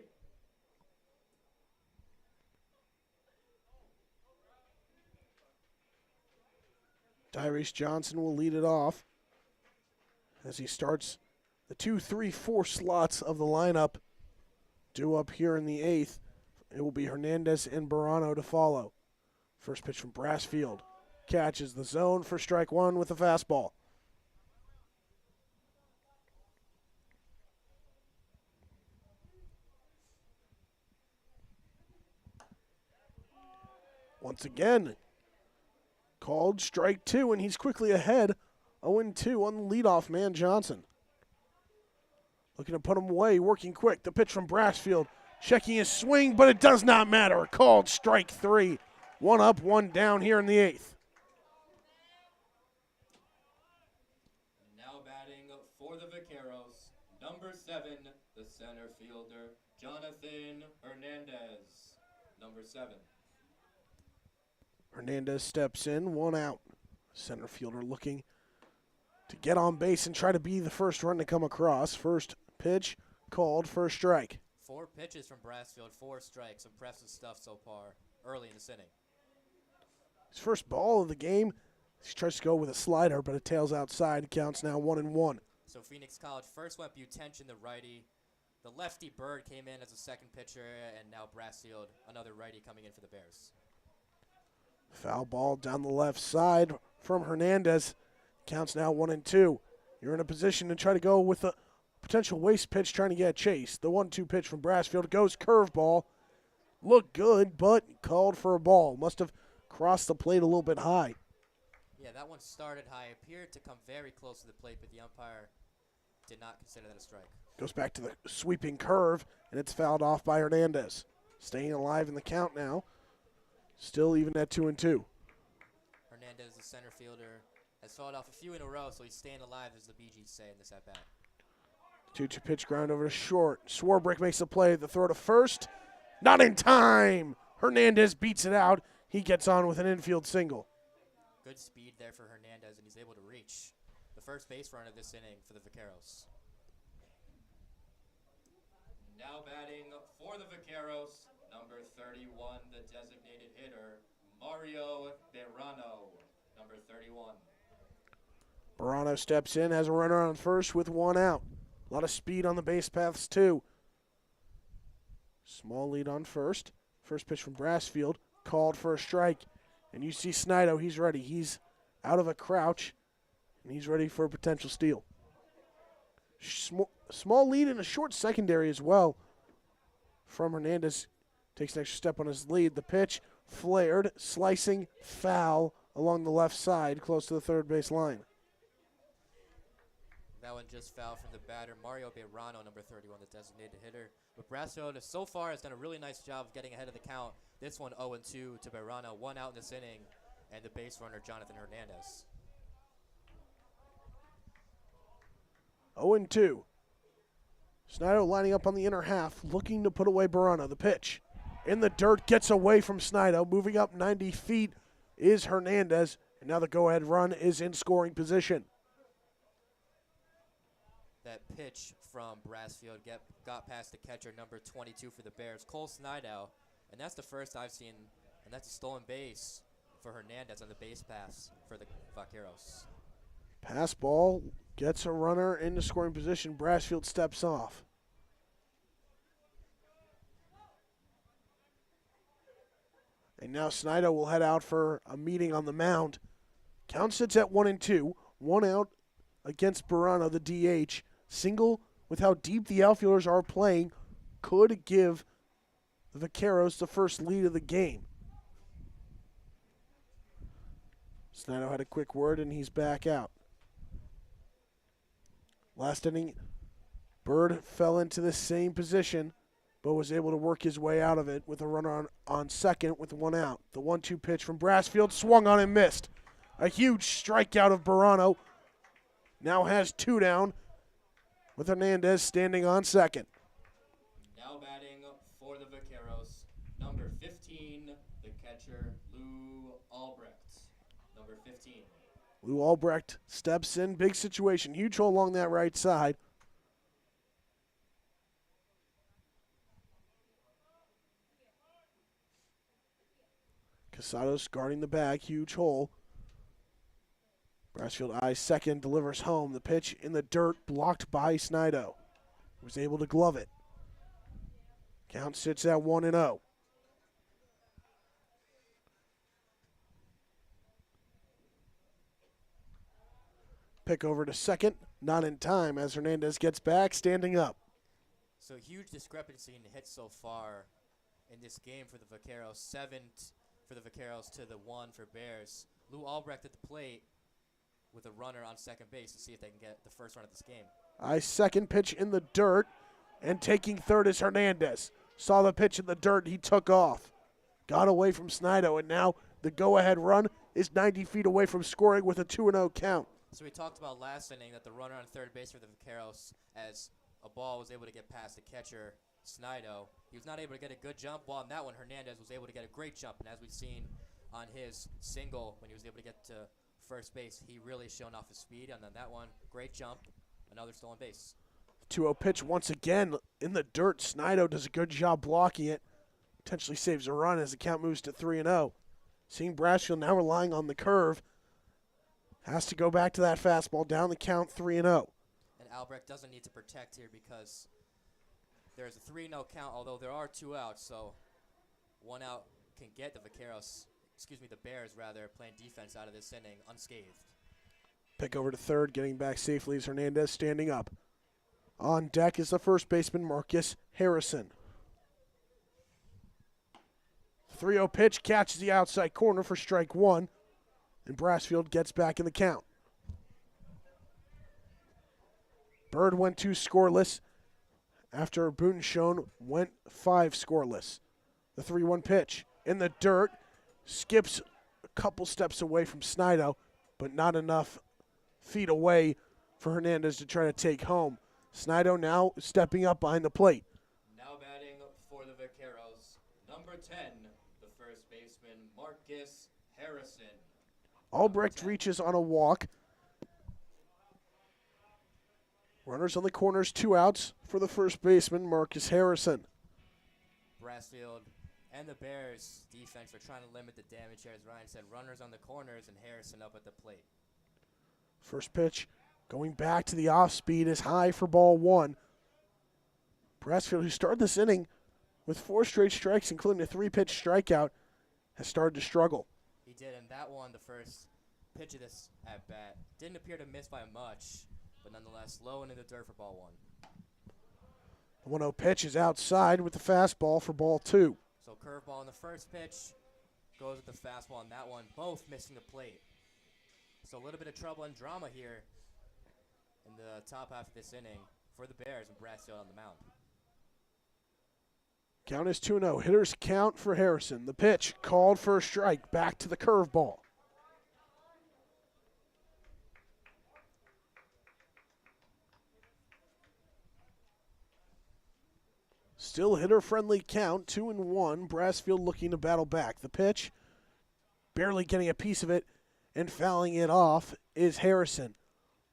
Tyrese Johnson will lead it off as he starts the 2, 3, 4 slots of the lineup. Due up here in the 8th. It will be Hernandez and Barano to follow. First pitch from Brassfield. Catches the zone for strike 1 with a fastball. Once again, called strike 2, and he's quickly ahead, 0-2. 1-2 on the leadoff man, Johnson. Looking to put him away, working quick. The pitch from Brassfield, checking his swing, but it does not matter. Called strike 3. 1 up, 1 down here in the 8th. Now batting for the Vaqueros, number 7, the center fielder, Jonathan Hernandez. Number 7. Hernandez steps in, 1 out. Center fielder looking to get on base and try to be the first run to come across. First pitch called for a strike. 4 pitches from Brassfield, 4 strikes. Impressive stuff so far early in this inning. His first ball of the game. He tries to go with a slider, but it tails outside. It counts now 1-1. So Phoenix College first went Butension, the righty. The lefty Bird came in as a second pitcher, and now Brassfield, another righty, coming in for the Bears. Foul ball down the left side from Hernandez. Counts now 1-2. You're in a position to try to go with a potential waste pitch, trying to get a chase. The 1-2 pitch from Brassfield goes curveball. Looked good, but called for a ball. Must have crossed the plate a little bit high. Yeah, that one started high, appeared to come very close to the plate, but the umpire did not consider that a strike. Goes back to the sweeping curve, and it's fouled off by Hernandez. Staying alive in the count now. Still even at 2-2. Hernandez, the center fielder, has fouled off a few in a row, so he's staying alive, as the BGs say in this at-bat. 2-2 pitch ground over to short. Swarbrick makes the play. The throw to first. Not in time. Hernandez beats it out. He gets on with an infield single. Good speed there for Hernandez, and he's able to reach the first base run of this inning for the Vaqueros. Now batting for the Vaqueros, number 31, the designated hitter, Mario Berrano. Number 31. Barano steps in, has a runner on first with 1 out. A lot of speed on the base paths, too. Small lead on first. First pitch from Brassfield, called for a strike. And you see Snido, he's ready. He's out of a crouch, and he's ready for a potential steal. Small lead and a short secondary as well from Hernandez. Takes an extra step on his lead. The pitch, flared, slicing, foul along the left side, close to the third base line. That one just foul from the batter, Mario Berrano, number 31, the designated hitter. But Brassfield so far has done a really nice job of getting ahead of the count. This one 0-2 to Berrano, 1 out in this inning, and the base runner, Jonathan Hernandez. 0-2. Snido lining up on the inner half, looking to put away Berrano. The pitch in the dirt, gets away from Snido. Moving up 90 feet is Hernandez, and now the go-ahead run is in scoring position. That pitch from Brassfield got past the catcher, number 22 for the Bears, Cole Snido, and that's the first I've seen, and that's a stolen base for Hernandez on the base pass for the Vaqueros. Pass ball gets a runner into scoring position. Brassfield steps off. And now Snido will head out for a meeting on the mound. Count sits at 1-2. 1 out against Berrano, the DH. Single with how deep the outfielders are playing could give the Vaqueros the first lead of the game. Snido had a quick word, and he's back out. Last inning, Bird fell into the same position, but was able to work his way out of it with a runner on second with 1 out. The 1-2 pitch from Brassfield swung on and missed. A huge strikeout of Berrano. Now has 2 down, with Hernandez standing on second. Now batting for the Vaqueros, number 15, the catcher, Lou Albrecht. Number 15. Lou Albrecht steps in. Big situation. Huge hole along that right side. Casados guarding the bag. Huge hole. Brassfield eyes second, delivers home. The pitch in the dirt, blocked by Snido. Was able to glove it. Count sits at 1-0. Pick over to second, not in time as Hernandez gets back, standing up. So huge discrepancy in the hits so far in this game for the Vaqueros. 7 for the Vaqueros to the 1 for Bears. Lou Albrecht at the plate with a runner on second base to see if they can get the first run of this game. Second pitch in the dirt, and taking third is Hernandez. Saw the pitch in the dirt, he took off. Got away from Snido, and now the go-ahead run is 90 feet away from scoring with a 2-0 count. So we talked about last inning that the runner on third base for the Vaqueros, as a ball was able to get past the catcher, Snido. He was not able to get a good jump, while on that one, Hernandez was able to get a great jump. And as we've seen on his single, when he was able to get to first base, he really shown off his speed. And on that one, great jump, another stolen base. 2-0 pitch once again in the dirt. Snido does a good job blocking it. Potentially saves a run as the count moves to 3-0. Seeing Brassfield now relying on the curve. Has to go back to that fastball, down the count 3-0. And Albrecht doesn't need to protect here because there's a 3-0 count, although there are 2 outs, so 1 out can get the Bears playing defense out of this inning unscathed. Pick over to third, getting back safely is Hernandez standing up. On deck is the first baseman, Marcus Harrison. 3-0 pitch, catches the outside corner for strike one, and Brassfield gets back in the count. Bird went 2 scoreless after Boonshone went 5 scoreless. The 3-1 pitch in the dirt, skips a couple steps away from Snido, but not enough feet away for Hernandez to try to take home. Snido now stepping up behind the plate. Now batting for the Vaqueros, number 10, the first baseman, Marcus Harrison. Albrecht reaches on a walk. Runners on the corners, 2 outs for the first baseman, Marcus Harrison. Brassfield and the Bears defense are trying to limit the damage here, as Ryan said. Runners on the corners and Harrison up at the plate. First pitch going back to the off speed is high for ball 1. Brassfield, who started this inning with 4 straight strikes, including a 3-pitch strikeout, has started to struggle. He did, and that one, the first pitch of this at bat, didn't appear to miss by much, but nonetheless low and in the dirt for ball 1. The 1-0 pitch is outside with the fastball for ball 2. So curveball on the first pitch, goes with the fastball on that one, both missing the plate. So a little bit of trouble and drama here in the top half of this inning for the Bears and Brassfield on the mound. Count is 2-0. Hitters count for Harrison. The pitch called for a strike. Back to the curveball. Still hitter-friendly count, 2-1. Brassfield looking to battle back. The pitch, barely getting a piece of it and fouling it off is Harrison.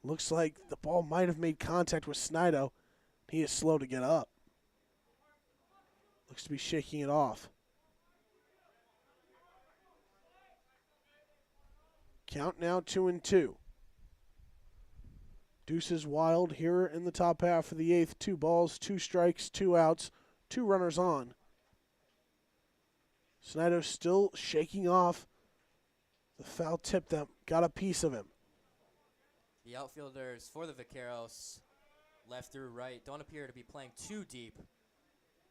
Looks like the ball might have made contact with Snido. He is slow to get up. Looks to be shaking it off. Count now 2-2. Deuces wild here in the top half of the 8th. 2 balls, 2 strikes, 2 outs, 2 runners on. Snido still shaking off the foul tip that got a piece of him. The outfielders for the Vaqueros, left through right, don't appear to be playing too deep.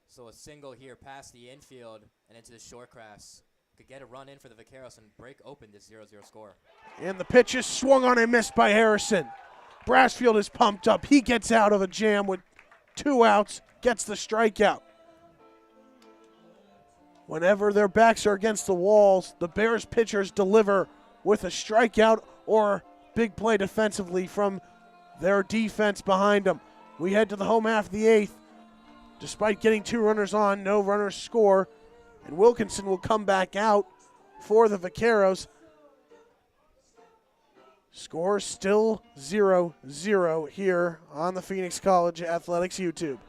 So a single here past the infield and into the short grass could get a run in for the Vaqueros and break open this 0-0 score. And the pitch is swung on and missed by Harrison. Brassfield is pumped up. He gets out of a jam with 2 outs, gets the strikeout. Whenever their backs are against the walls, the Bears pitchers deliver with a strikeout or big play defensively from their defense behind them. We head to the home half of the 8th. Despite getting 2 runners on, no runners score, and Wilkinson will come back out for the Vaqueros. Score still 0-0 here on the Phoenix College Athletics YouTube.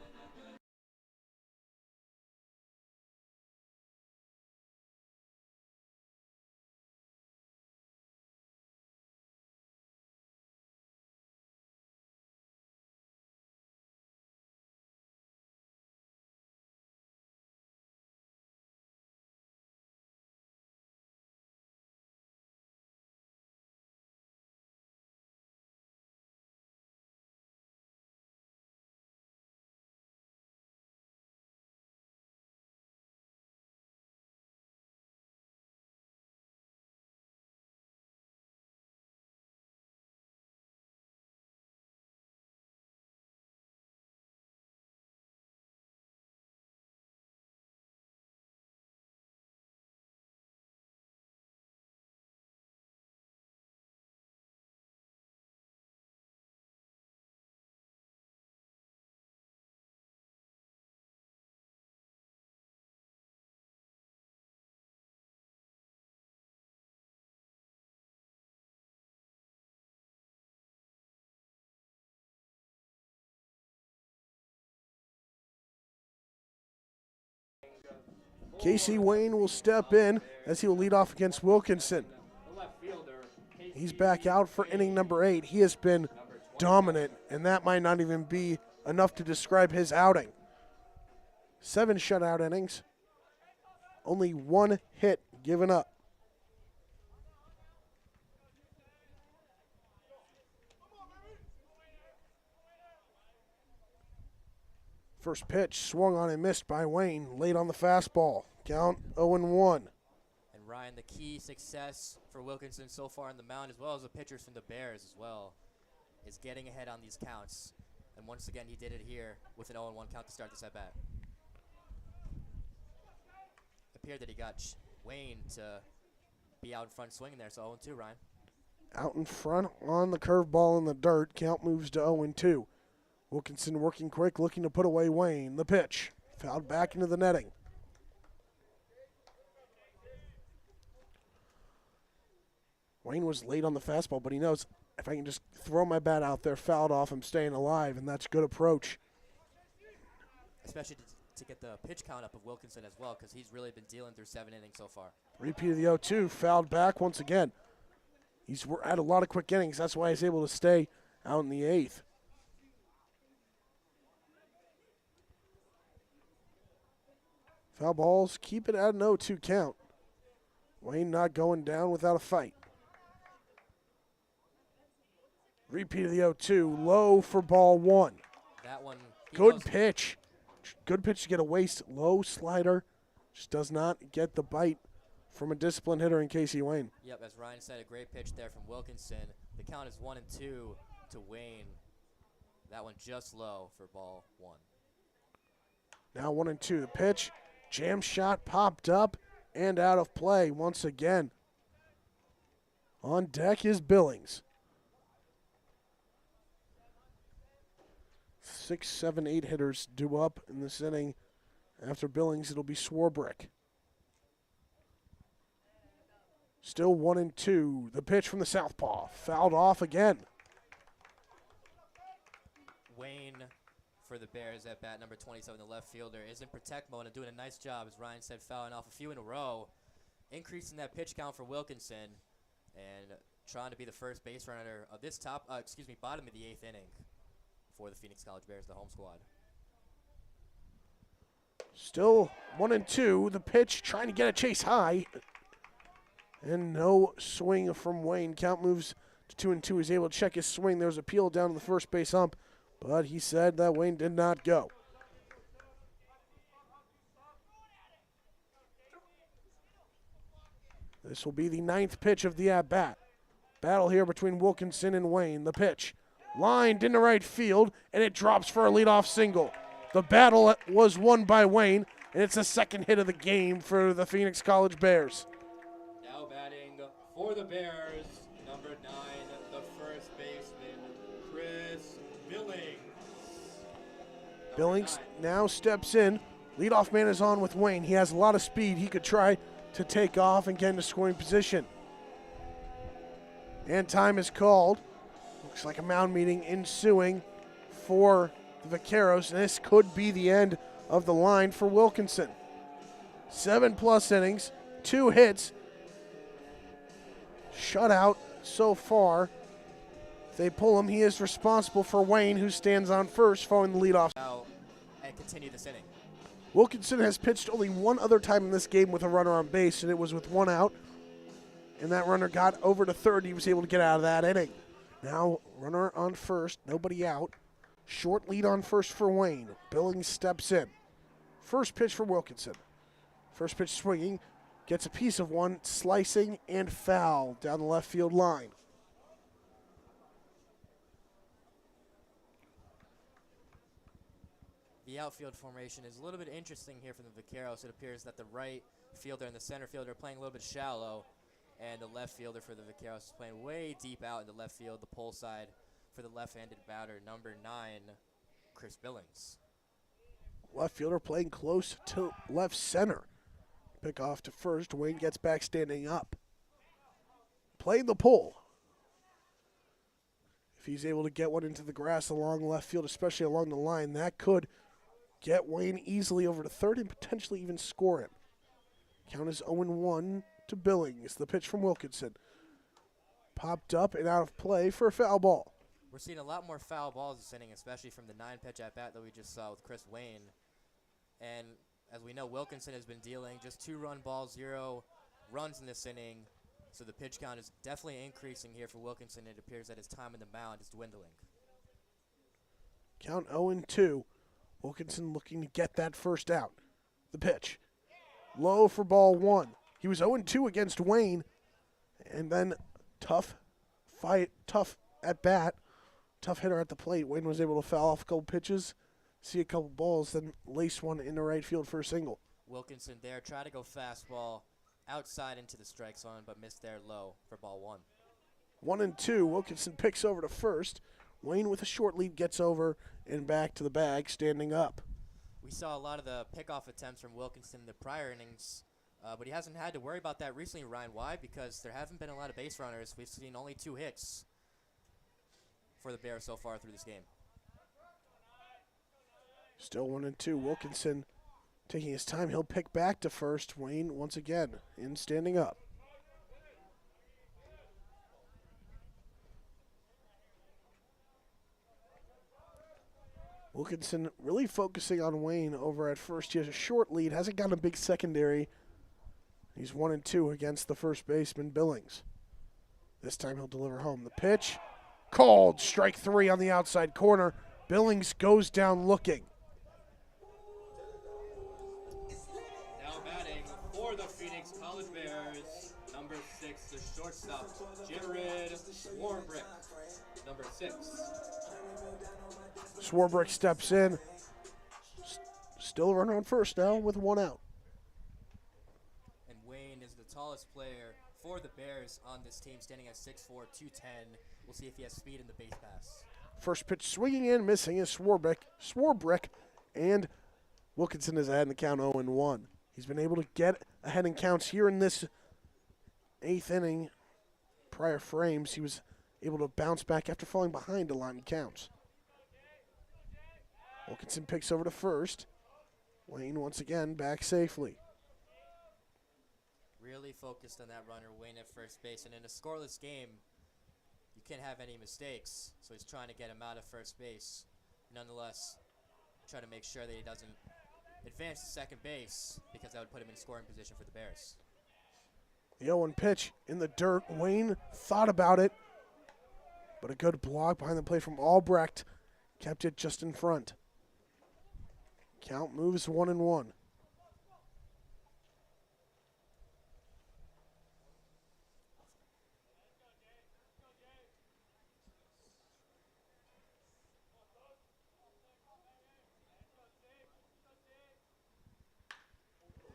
Casey Wayne will step in as he will lead off against Wilkinson. The left fielder, He's back out for inning number 8. He has been dominant, and that might not even be enough to describe his outing. 7 shutout innings, only 1 hit given up. First pitch swung on and missed by Wayne, late on the fastball. Count 0-1. And Ryan, the key success for Wilkinson so far on the mound, as well as the pitchers from the Bears as well, is getting ahead on these counts. And once again, he did it here with an 0-1 count to start this at-bat. Appeared that he got Wayne to be out in front swinging there, so 0-2, Ryan. Out in front on the curveball in the dirt. Count moves to 0-2. Wilkinson working quick, looking to put away Wayne. The pitch, fouled back into the netting. Wayne was late on the fastball, but he knows if I can just throw my bat out there, fouled off, I'm staying alive, and that's a good approach. Especially to get the pitch count up of Wilkinson as well, because he's really been dealing through 7 innings so far. Repeat of the 0-2, fouled back once again. He's had a lot of quick innings. That's why he's able to stay out in the 8th. Foul balls, keep it at an 0-2 count. Wayne not going down without a fight. Repeat of the 0-2, low for ball 1. That one. Good pitch. Good pitch to get a waist. Low slider. Just does not get the bite from a disciplined hitter in Casey Wayne. Yep, as Ryan said, a great pitch there from Wilkinson. The count is 1-2 to Wayne. That one just low for ball 1. Now 1-2. The pitch. Jam shot popped up and out of play once again. On deck is Billings. 6, 7, 8 hitters due up in this inning. After Billings, it'll be Swarbrick. Still 1-2. The pitch from the southpaw. Fouled off again. Wayne for the Bears at bat number 27, the left fielder, is in protect mode and doing a nice job, as Ryan said, fouling off a few in a row, increasing that pitch count for Wilkinson, and trying to be the first base runner of this bottom of the 8th inning for the Phoenix College Bears, the home squad. Still 1-2. The pitch trying to get a chase high. And no swing from Wayne. Count moves to 2-2. He's able to check his swing. There was a peel down to the first base hump, but he said that Wayne did not go. This will be the 9th pitch of the at-bat. Battle here between Wilkinson and Wayne. The pitch lined into right field, and it drops for a leadoff single. The battle was won by Wayne, and it's the 2nd hit of the game for the Phoenix College Bears. Now batting for the Bears, number 9, the first baseman, Chris Billings. Billings now steps in. Leadoff man is on with Wayne. He has a lot of speed. He could try to take off and get into scoring position. And time is called. Looks like a mound meeting ensuing for the Vaqueros. And this could be the end of the line for Wilkinson. 7+ innings, 2 hits, shutout so far. If they pull him, he is responsible for Wayne, who stands on first following the leadoff. And continue this inning. Wilkinson has pitched only one other time in this game with a runner on base, and it was with 1 out. And that runner got over to third. He was able to get out of that inning. Now, runner on first, nobody out. Short lead on first for Wayne. Billings steps in. First pitch for Wilkinson. First pitch swinging. Gets a piece of one, slicing and foul down the left field line. The outfield formation is a little bit interesting here from the Vaqueros. It appears that the right fielder and the center fielder are playing a little bit shallow, and the left fielder for the Vaqueros is playing way deep out in the left field, the pole side for the left-handed batter, number 9, Chris Billings. Left fielder playing close to left center. Pick off to first. Wayne gets back standing up. Playing the pull. If he's able to get one into the grass along left field, especially along the line, that could get Wayne easily over to third and potentially even score him. Count is 0-1 to Billings. The pitch from Wilkinson. Popped up and out of play for a foul ball. We're seeing a lot more foul balls this inning, especially from the 9-pitch at-bat that we just saw with Chris Wayne. And as we know, Wilkinson has been dealing just 2-run balls, 0 runs in this inning. So the pitch count is definitely increasing here for Wilkinson. It appears that his time in the mound is dwindling. Count 0-2. Wilkinson looking to get that first out. The pitch. Low for ball 1. He was 0-2 against Wayne. And then tough fight, tough at bat, tough hitter at the plate. Wayne was able to foul off a couple pitches, see a couple balls, then lace one into right field for a single. Wilkinson there, try to go fastball outside into the strike zone, but missed there low for ball 1. 1-2. Wilkinson picks over to first. Wayne with a short lead gets over and back to the bag, standing up. We saw a lot of the pickoff attempts from Wilkinson in the prior innings, but he hasn't had to worry about that recently, Ryan. Why? Because there haven't been a lot of base runners. We've seen only 2 hits for the Bears so far through this game. Still 1-2. Wilkinson taking his time. He'll pick back to first. Wayne once again in standing up. Wilkinson really focusing on Wayne over at first. He has a short lead, hasn't got a big secondary. He's 1-2 against the first baseman, Billings. This time he'll deliver home. The pitch, called, strike 3 on the outside corner. Billings goes down looking. Now batting for the Phoenix College Bears, number 6, the shortstop, Jared Warbrick, number 6. Swarbrick steps in. Still a runner on first now with 1 out. And Wayne is the tallest player for the Bears on this team, standing at 6'4", 210. We'll see if he has speed in the base pass. First pitch swinging in, missing is Swarbrick, and Wilkinson is ahead in the count 0-1. He's been able to get ahead in counts here in this 8th inning. Prior frames, he was able to bounce back after falling behind a line in counts. Wilkinson picks over to first. Wayne once again back safely. Really focused on that runner, Wayne at first base. And in a scoreless game, you can't have any mistakes. So he's trying to get him out of first base. Nonetheless, try to make sure that he doesn't advance to second base, because that would put him in scoring position for the Bears. The 0-1 pitch in the dirt. Wayne thought about it, but a good block behind the plate from Albrecht kept it just in front. Count moves 1-1.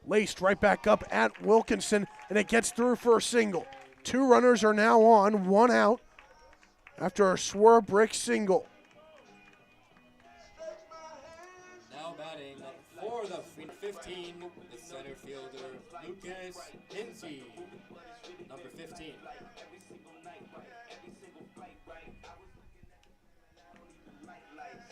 Laced right back up at Wilkinson, and it gets through for a single. 2 runners are now on, 1 out after a Swarbrick single. Now batting for the 15, the center fielder, Lucas Kinsey, number 15.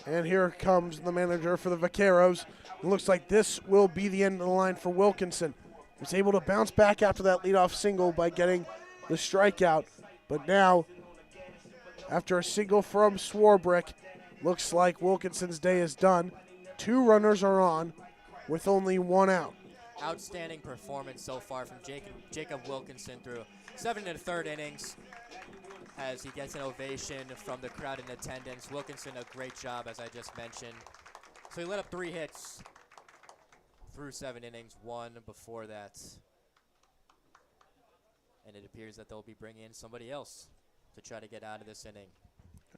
And here comes the manager for the Vaqueros. It looks like this will be the end of the line for Wilkinson. He was able to bounce back after that leadoff single by getting the strikeout. But now, after a single from Swarbrick, looks like Wilkinson's day is done. 2 runners are on with only 1 out. Outstanding performance so far from Jacob Wilkinson through 7 1/3 innings, as he gets an ovation from the crowd in attendance. Wilkinson, a great job, as I just mentioned. So he let up 3 hits through 7 innings, 1 before that. And it appears that they'll be bringing in somebody else to try to get out of this inning.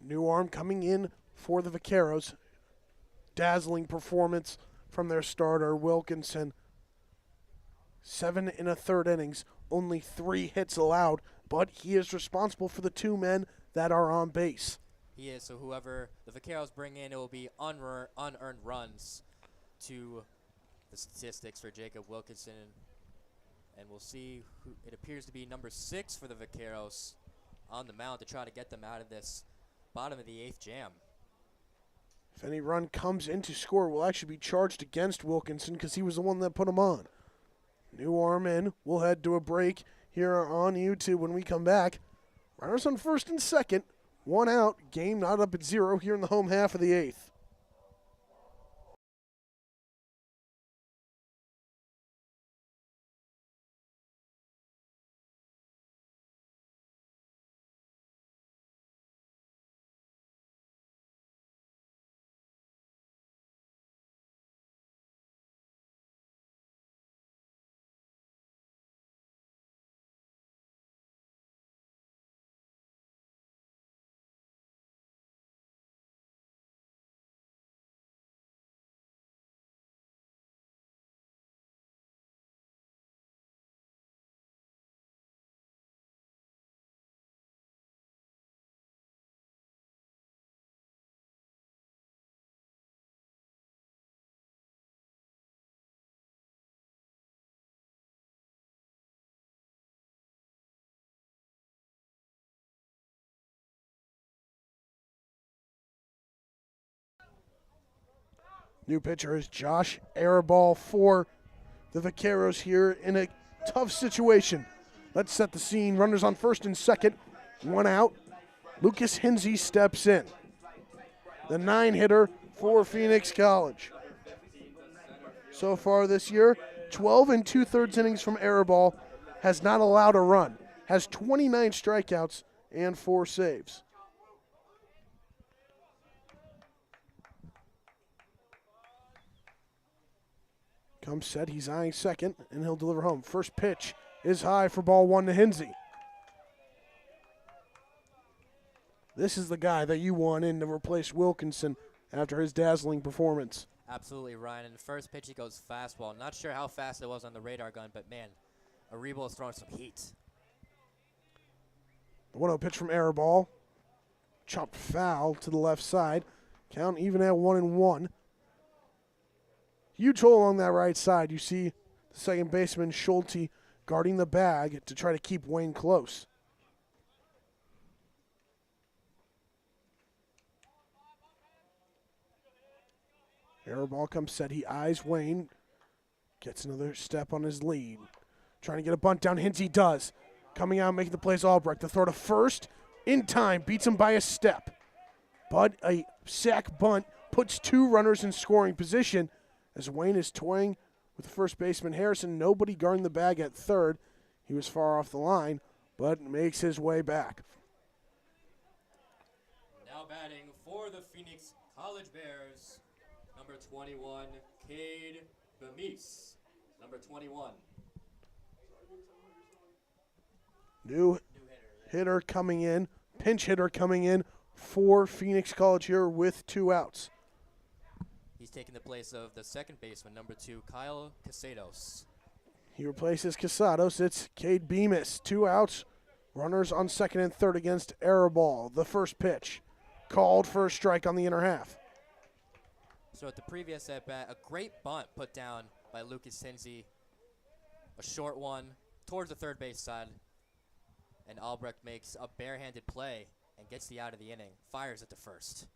New arm coming in for the Vaqueros. Dazzling performance from their starter, Wilkinson. 7 1/3 innings, only 3 hits allowed, but he is responsible for the 2 men that are on base. He is, so whoever the Vaqueros bring in, it will be unearned runs to the statistics for Jacob Wilkinson. And we'll see who it appears to be number 6 for the Vaqueros on the mound to try to get them out of this bottom of the 8th jam. If any run comes in to score, will actually be charged against Wilkinson because he was the one that put him on. New arm in. We'll head to a break here on YouTube. When we come back, runners on first and second. One out. Game not up at 0 here in the home half of the 8th. New pitcher is Josh Airball for the Vaqueros here in a tough situation. Let's set the scene. Runners on first and second. One out. Lucas Hinsey steps in. The 9-hitter for Phoenix College. So far this year, 12 2/3 innings from Airball. Has not allowed a run. Has 29 strikeouts and 4 saves. Comes set, he's eyeing second, and he'll deliver home. First pitch is high for ball 1 to Hinsey. This is the guy that you want in to replace Wilkinson after his dazzling performance. Absolutely, Ryan. In the first pitch, he goes fastball. Not sure how fast it was on the radar gun, but man, Aribo is throwing some heat. The 1-0 pitch from Airball. Chopped foul to the left side. Count even at 1-1. Huge hole along that right side. You see the second baseman, Schulte, guarding the bag to try to keep Wayne close. Airball comes set. He eyes Wayne. Gets another step on his lead. Trying to get a bunt down. Hinsey does. Coming out, making the plays. Albrecht. The throw to first. In time. Beats him by a step. But a sac bunt puts 2 runners in scoring position as Wayne is toying with first baseman Harrison. Nobody guarding the bag at third. He was far off the line, but makes his way back. Now batting for the Phoenix College Bears, number 21, Cade Bemis. Number 21. New hitter coming in, pinch hitter coming in for Phoenix College here with 2 outs. He's taking the place of the second baseman, number 2, Kyle Casados. He replaces Casados. It's Cade Bemis. 2 outs. Runners on second and third against Airball. The first pitch. Called for a strike on the inner half. So at the previous at-bat, a great bunt put down by Lucas Hinsey. A short one towards the third base side. And Albrecht makes a barehanded play and gets the out of the inning. Fires at the first.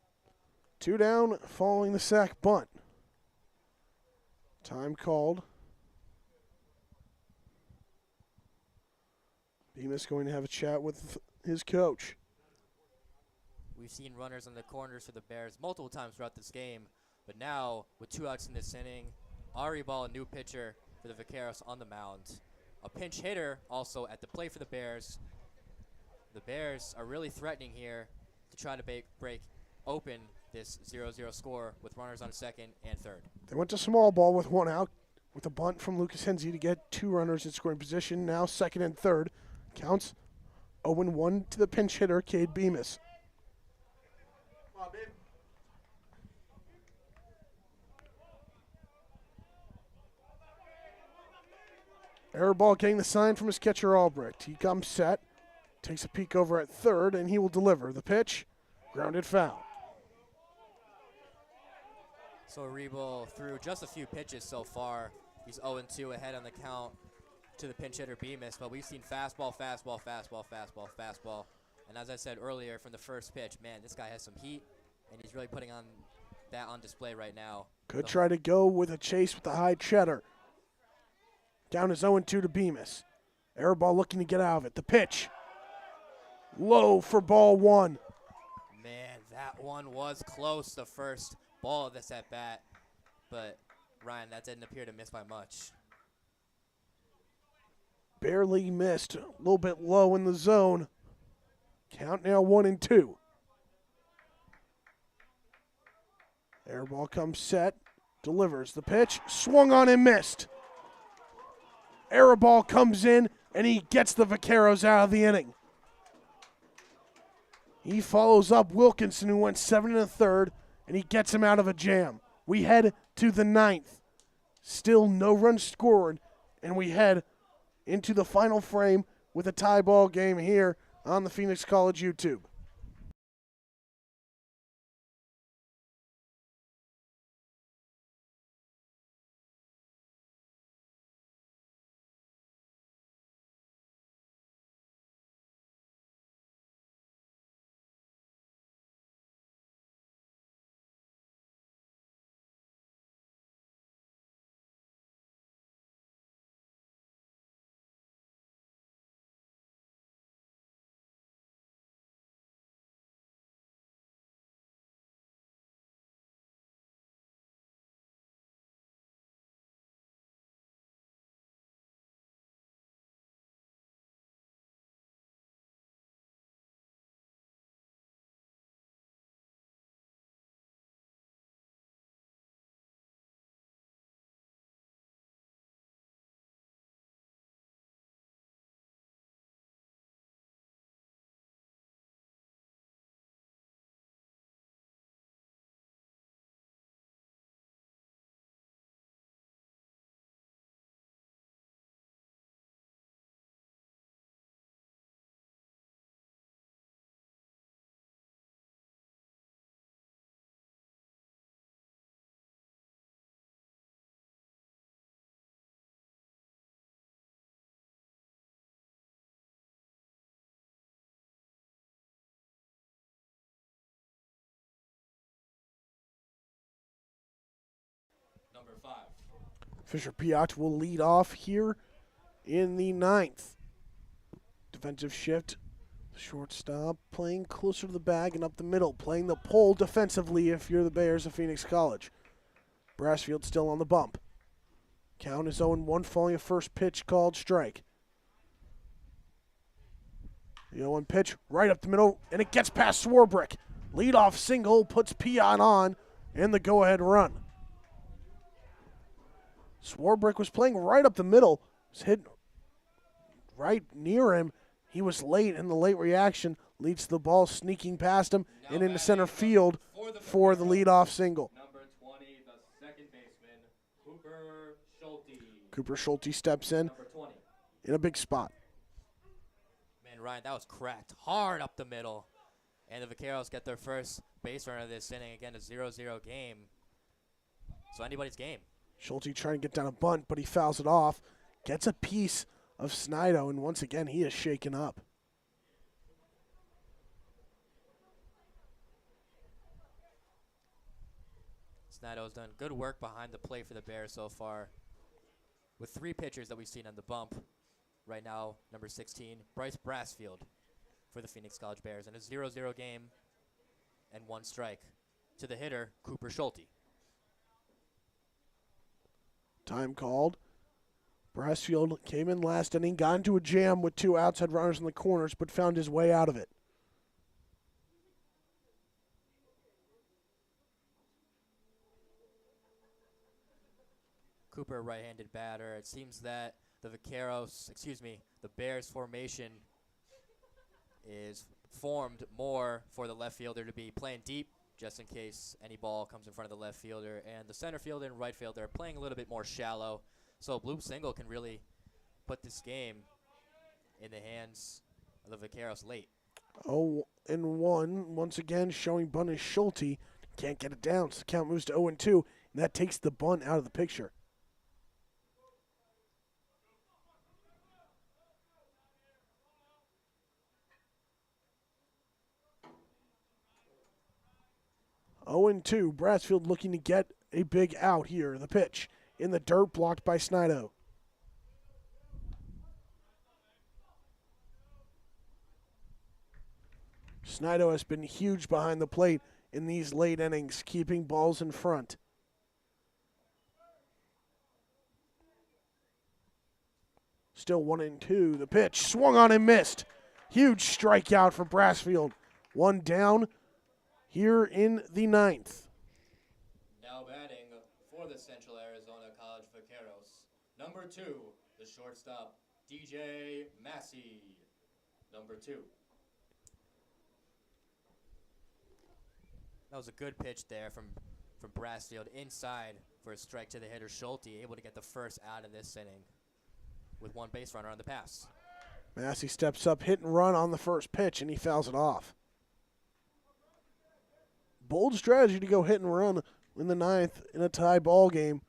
2 down following the sac bunt. Time called. Bemis going to have a chat with his coach. We've seen runners in the corners for the Bears multiple times throughout this game, but now with 2 outs in this inning, Ari Ball, a new pitcher for the Vaqueros, on the mound. A pinch hitter also at the plate for the Bears. The Bears are really threatening here to try to break open this 0-0 score with runners on second and third. They went to small ball with 1 out with a bunt from Lucas Hinsey to get 2 runners in scoring position. Now second and third. Counts 0-1 to the pinch hitter, Cade Bemis. Airball getting the sign from his catcher, Albrecht. He comes set, takes a peek over at third, and he will deliver. The pitch, grounded foul. So Aribo threw just a few pitches so far. He's 0-2 ahead on the count to the pinch hitter Bemis, but we've seen fastball, fastball, fastball, fastball, fastball. And as I said earlier from the first pitch, man, this guy has some heat, and he's really putting that on display right now. Could try to go with a chase with the high cheddar. Count is 0-2 to Bemis. Air ball looking to get out of it. The pitch. Low for ball one. Man, that one was close, the first ball of this at bat. But, Ryan, that didn't appear to miss by much. Barely missed. A little bit low in the zone. Count now 1-2. Air ball comes set. Delivers the pitch. Swung on and missed. Air ball comes in, and he gets the Vaqueros out of the inning. He follows up Wilkinson, who went 7 1/3, and he gets him out of a jam. We head to the 9th. Still no runs scored, and we head into the final frame with a tie ball game here on the Phoenix College YouTube. Number 5. Fisher Piot will lead off here in the 9th. Defensive shift. Shortstop playing closer to the bag and up the middle. Playing the pole defensively if you're the Bears of Phoenix College. Brassfield still on the bump. Count is 0-1 following a first pitch called strike. The 0-1 pitch right up the middle, and it gets past Swarbrick. Leadoff single puts Piot on, and the go-ahead run. Swarbrick was playing right up the middle. Was hit right near him. He was late, and the late reaction leads to the ball sneaking past him and into center field for the leadoff single. Number 20, the second baseman, Cooper Schulte. Cooper Schulte steps in Number 20. in a big spot. Man, Ryan, that was cracked hard up the middle. And the Vaqueros get their first base runner this inning. Again, a 0-0 game. So anybody's game. Schulte trying to get down a bunt, but he fouls it off. Gets a piece of Snido, and once again, he is shaken up. Snido's done good work behind the plate for the Bears so far. With 3 pitchers that we've seen on the bump. Right now, number 16, Bryce Brassfield for the Phoenix College Bears. In a 0-0 game and 1 strike. To the hitter, Cooper Schulte. Time called. Brassfield came in last inning, got into a jam with 2 outside runners in the corners, but found his way out of it. Cooper, right-handed batter. It seems that the Bears formation is formed more for the left fielder to be playing deep, just in case any ball comes in front of the left fielder. And the center fielder and right fielder are playing a little bit more shallow. So a bloop single can really put this game in the hands of the Vaqueros late. 0-1, once again showing bunt is Schulte. Can't get it down, so the count moves to 0-2, and that takes the bunt out of the picture. (0-2), Brassfield looking to get a big out here. The pitch in the dirt, blocked by Snido. Snido has been huge behind the plate in these late innings, keeping balls in front. Still 1-2. The pitch swung on and missed. Huge strikeout for Brassfield. One down here in the ninth. Now batting for the Central Arizona College Vaqueros, number 2, the shortstop, DJ Massey. Number 2. That was a good pitch there from Brassfield inside for a strike to the hitter Schulte, able to get the first out of this inning with one base runner on the pass. Massey steps up, hit and run on the first pitch, and he fouls it off. Bold strategy to go hit and run in the ninth in a tie ball game.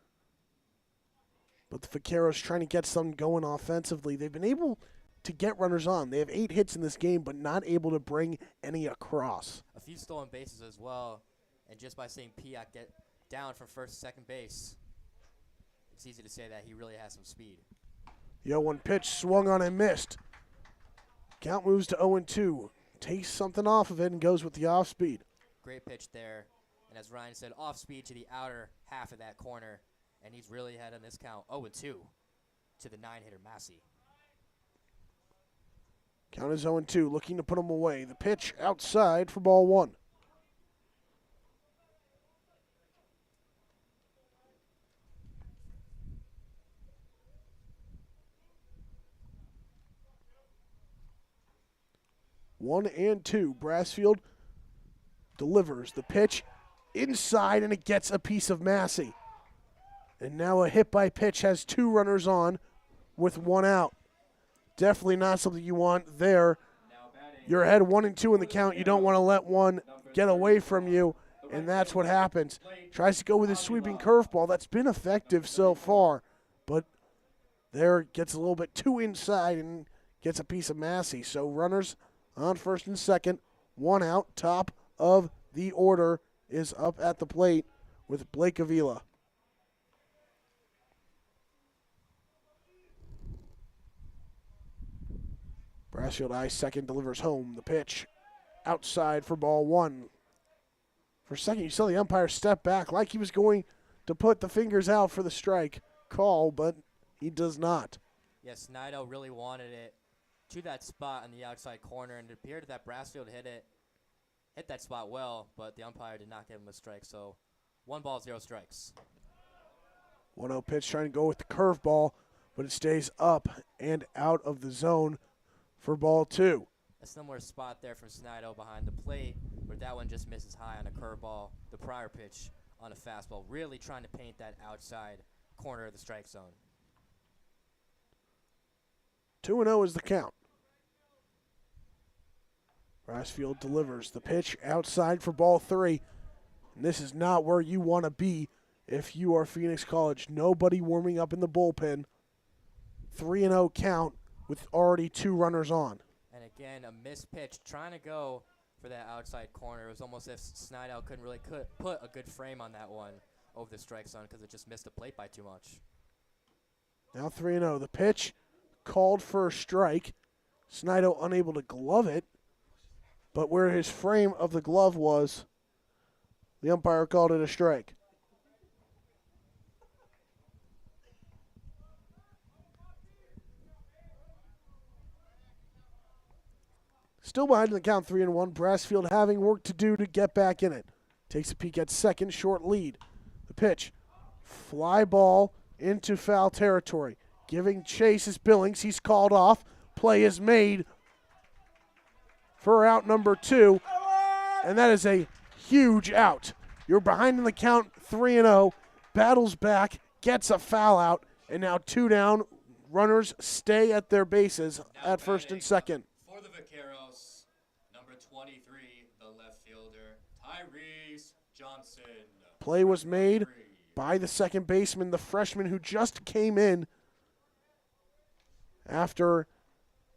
But the Vaqueros trying to get something going offensively. They've been able to get runners on. They have 8 hits in this game, but not able to bring any across. A few stolen bases as well, and just by seeing Piak get down from first to second base, it's easy to say that he really has some speed. The 0-1 pitch swung on and missed. Count moves to 0-2. Takes something off of it and goes with the off speed. Great pitch there, and as Ryan said, off speed to the outer half of that corner, and he's really ahead on this count, 0-2 to the 9-hitter Massey. Count is 0-2, looking to put him away. The pitch outside for ball 1. One and two. Brassfield delivers the pitch inside, and it gets a piece of Massey. And now a hit by pitch has 2 runners on with 1 out. Definitely not something you want there. You're ahead 1-2 in the count. You don't want to let one get away from you, and that's what happens. Tries to go with his sweeping curveball. That's been effective so far, but there gets a little bit too inside and gets a piece of Massey. So runners on first and second, 1 out. Top of the order is up at the plate with Blake Avila. Brassfield eyes second, delivers home. The pitch outside for ball 1. For a second, you saw the umpire step back like he was going to put the fingers out for the strike call, but he does not. Yes, Snido really wanted it to that spot in the outside corner, and it appeared that Brassfield hit that spot well, but the umpire did not give him a strike. So 1 ball, 0 strikes. 1-0 pitch, trying to go with the curveball, but it stays up and out of the zone for ball 2. A similar spot there from Snido behind the plate, where that one just misses high on a curveball. The prior pitch on a fastball, really trying to paint that outside corner of the strike zone. 2-0 is the count. Brassfield delivers the pitch outside for ball 3. And this is not where you want to be if you are Phoenix College. Nobody warming up in the bullpen. 3-0 count with already 2 runners on. And again, a missed pitch, trying to go for that outside corner. It was almost as if Snido couldn't really put a good frame on that one over the strike zone because it just missed the plate by too much. Now 3-0. The pitch called for a strike. Snido unable to glove it, but where his frame of the glove was, the umpire called it a strike. Still behind in the count, 3-1. Brassfield having work to do to get back in it. Takes a peek at second, short lead. The pitch, fly ball into foul territory. Giving chase is Billings. He's called off. Play is made for out number 2, and that is a huge out. You're behind in the count, 3-0. Battles back, gets a foul out, and now 2 down. Runners stay at their bases at first and second. For the Vaqueros, number 23, the left fielder, Tyrese Johnson. Play was made by the second baseman, the freshman who just came in after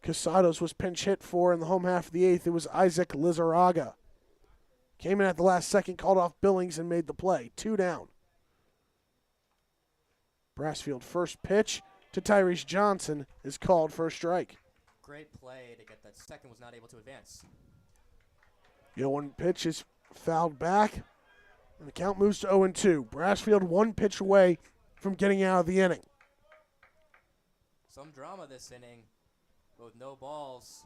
Casados was pinch hit for in the home half of the 8th. It was Isaac Lizarraga. Came in at the last second, called off Billings, and made the play. 2 down. Brassfield first pitch to Tyrese Johnson is called for a strike. Great play to get that second, was not able to advance. The 0-1 pitch is fouled back, and the count moves to 0-2. Brassfield 1 pitch away from getting out of the inning. Some drama this inning, but with no balls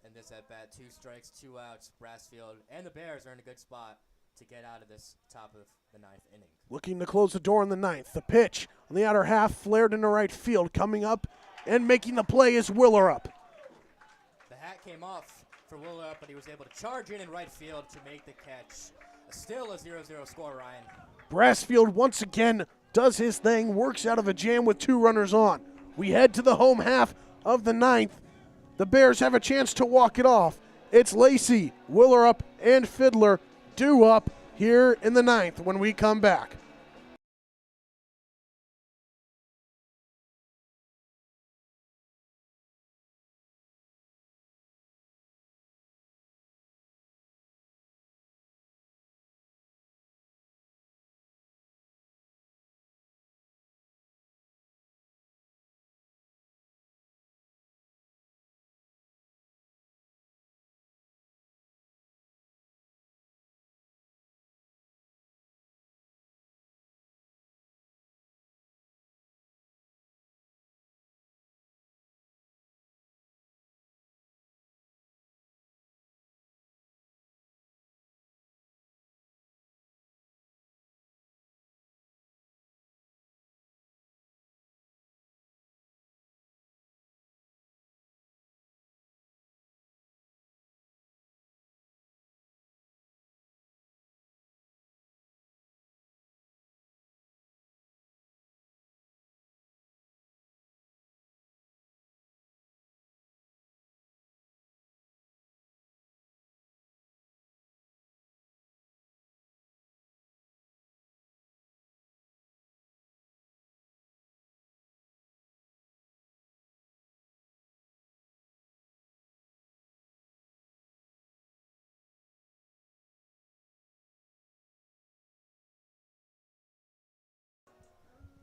in this at-bat. 2 strikes, 2 outs. Brassfield and the Bears are in a good spot to get out of this top of the 9th inning. Looking to close the door in the 9th. The pitch on the outer half, flared into right field. Coming up and making the play is Willerup. The hat came off for Willerup, but he was able to charge in right field to make the catch. Still a 0-0 score, Ryan. Brassfield once again does his thing, works out of a jam with 2 runners on. We head to the home half of the 9th. The Bears have a chance to walk it off. It's Lacey, Willerup, and Fiddler due up here in the 9th when we come back.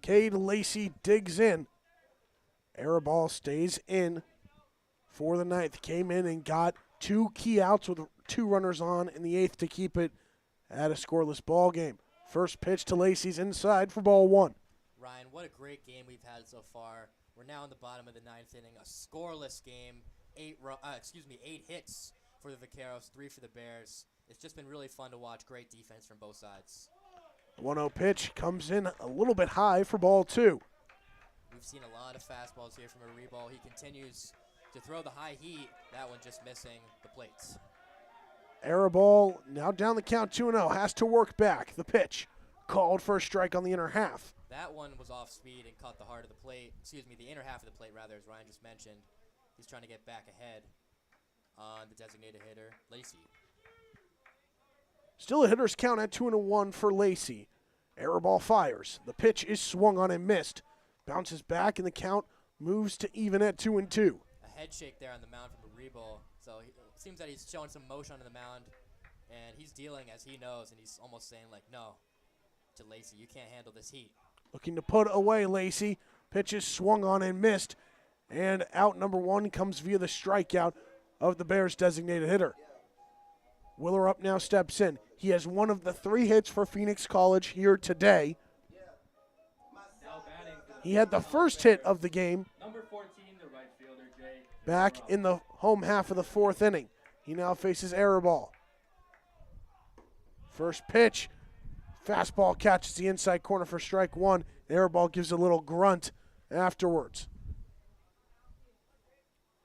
Cade Lacey digs in. Arabal stays in for the 9th. Came in and got 2 key outs with 2 runners on in the 8th to keep it at a scoreless ball game. First pitch to Lacey's inside for ball 1. Ryan, what a great game we've had so far. We're now in the bottom of the 9th inning, a scoreless game. 8 hits for the Vaqueros, 3 for the Bears. It's just been really fun to watch. Great defense from both sides. 1-0 pitch comes in a little bit high for ball 2. We've seen a lot of fastballs here from Aribal. He continues to throw the high heat. That one just missing the plates. Arabal now down the count 2-0, has to work back. The pitch called for a strike on the inner half. That one was off speed and caught the heart of the plate. Excuse me, the inner half of the plate, rather, as Ryan just mentioned. He's trying to get back ahead on the designated hitter, Lacey. Still a hitter's count at 2-1 for Lacey. Arabal fires. The pitch is swung on and missed. Bounces back and the count moves to even at 2-2. A head shake there on the mound from Aribal. So it seems that he's showing some motion on the mound, and he's dealing as he knows, and he's almost saying, like, no, to Lacey, you can't handle this heat. Looking to put away Lacey. Pitch is swung on and missed. And out number 1 comes via the strikeout of the Bears' designated hitter. Willerup now steps in. He has one of the 3 hits for Phoenix College here today. He had the first hit of the game Number 14, the right fielder, Jay. back in the home half of the 4th inning. He now faces Arabal. First pitch. Fastball catches the inside corner for strike 1. Arabal gives a little grunt afterwards.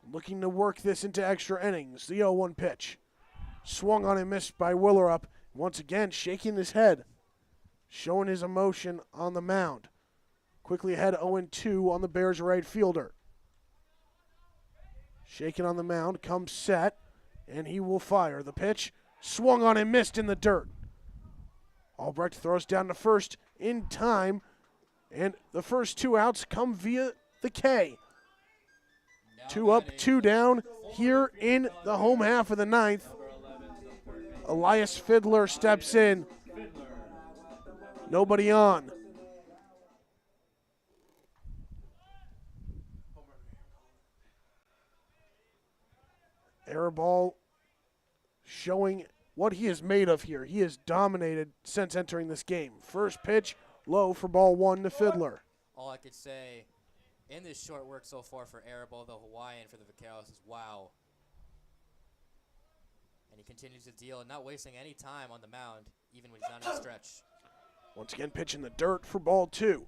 Looking to work this into extra innings. The 0-1 pitch. Swung on and missed by Willerup. Once again, shaking his head. Showing his emotion on the mound. Quickly ahead 0-2 on the Bears' right fielder. Shaking on the mound, comes set, and he will fire. The pitch swung on and missed in the dirt. Albrecht throws down to first in time, and the first 2 outs come via the K. 2 up, 2 down here in the home half of the 9th. Elias Fiddler steps in. Nobody on. Arabal showing what he is made of here. He has dominated since entering this game. First pitch, low for ball one to Fiddler. All I could say in this short work so far for Arable, the Hawaiian for the Vaqueros, is wow. And he continues to deal and not wasting any time on the mound, even when he's not in the stretch. Once again, pitch in the dirt for ball two.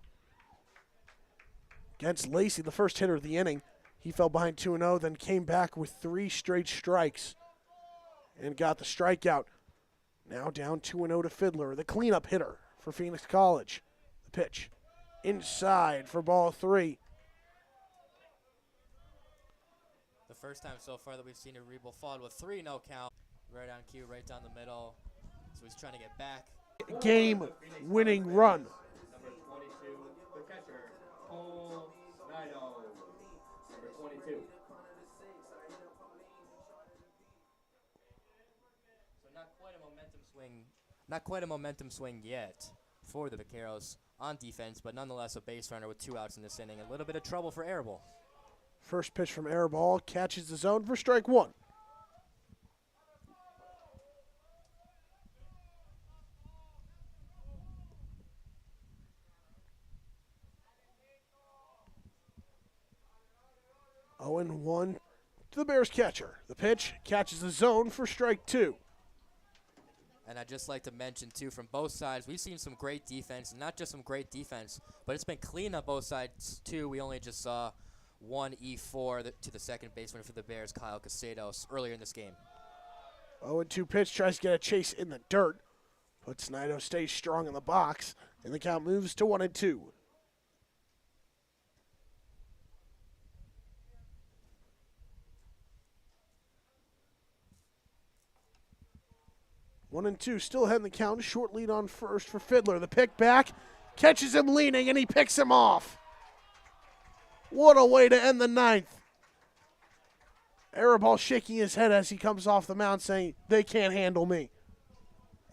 Against Lacey, the first hitter of the inning. He fell behind 2-0, then came back with 3 straight strikes and got the strikeout. Now down 2-0 to Fiddler, the cleanup hitter for Phoenix College. The pitch inside for ball 3. The first time so far that we've seen Arable fall with 3-0 count. Right on cue, right down the middle. So he's trying to get back. Game-winning run. Number 22, the catcher, Cole Snido. Number 22. So not quite a momentum swing yet for the Vaqueros on defense, but nonetheless a base runner with 2 outs in this inning. A little bit of trouble for Arable. First pitch from Airball, catches the zone for strike 1. Oh, and 1 to the Bears catcher. The pitch catches the zone for strike 2. And I'd just like to mention, too, from both sides, we've seen some great defense. Not just some great defense, but it's been clean on both sides, too. We only just saw 1 E4 to the second baseman for the Bears, Kyle Casados, earlier in this game. 0-2 pitch, tries to get a chase in the dirt, but Snido stays strong in the box, and the count moves to 1-2. 1-2, still ahead in the count. Short lead on first for Fiddler. The pick back, catches him leaning, and he picks him off. What a way to end the 9th. Arable shaking his head as he comes off the mound saying, they can't handle me.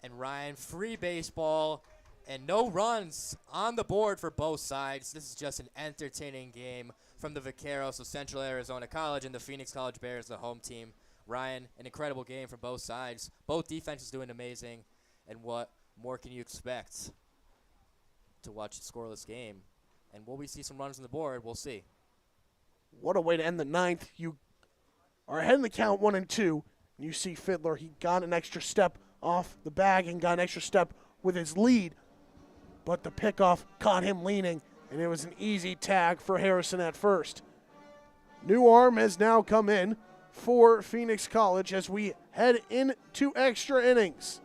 And Ryan, free baseball and no runs on the board for both sides. This is just an entertaining game from the Vaqueros of Central Arizona College and the Phoenix College Bears, the home team. Ryan, an incredible game from both sides. Both defenses doing amazing. And what more can you expect to watch a scoreless game? And will we see some runs on the board? We'll see. What a way to end the 9th. You are ahead in the count 1-2. You see Fiddler, he got an extra step off the bag and got an extra step with his lead. But the pickoff caught him leaning, and it was an easy tag for Harrison at first. New arm has now come in for Phoenix College as we head into extra innings.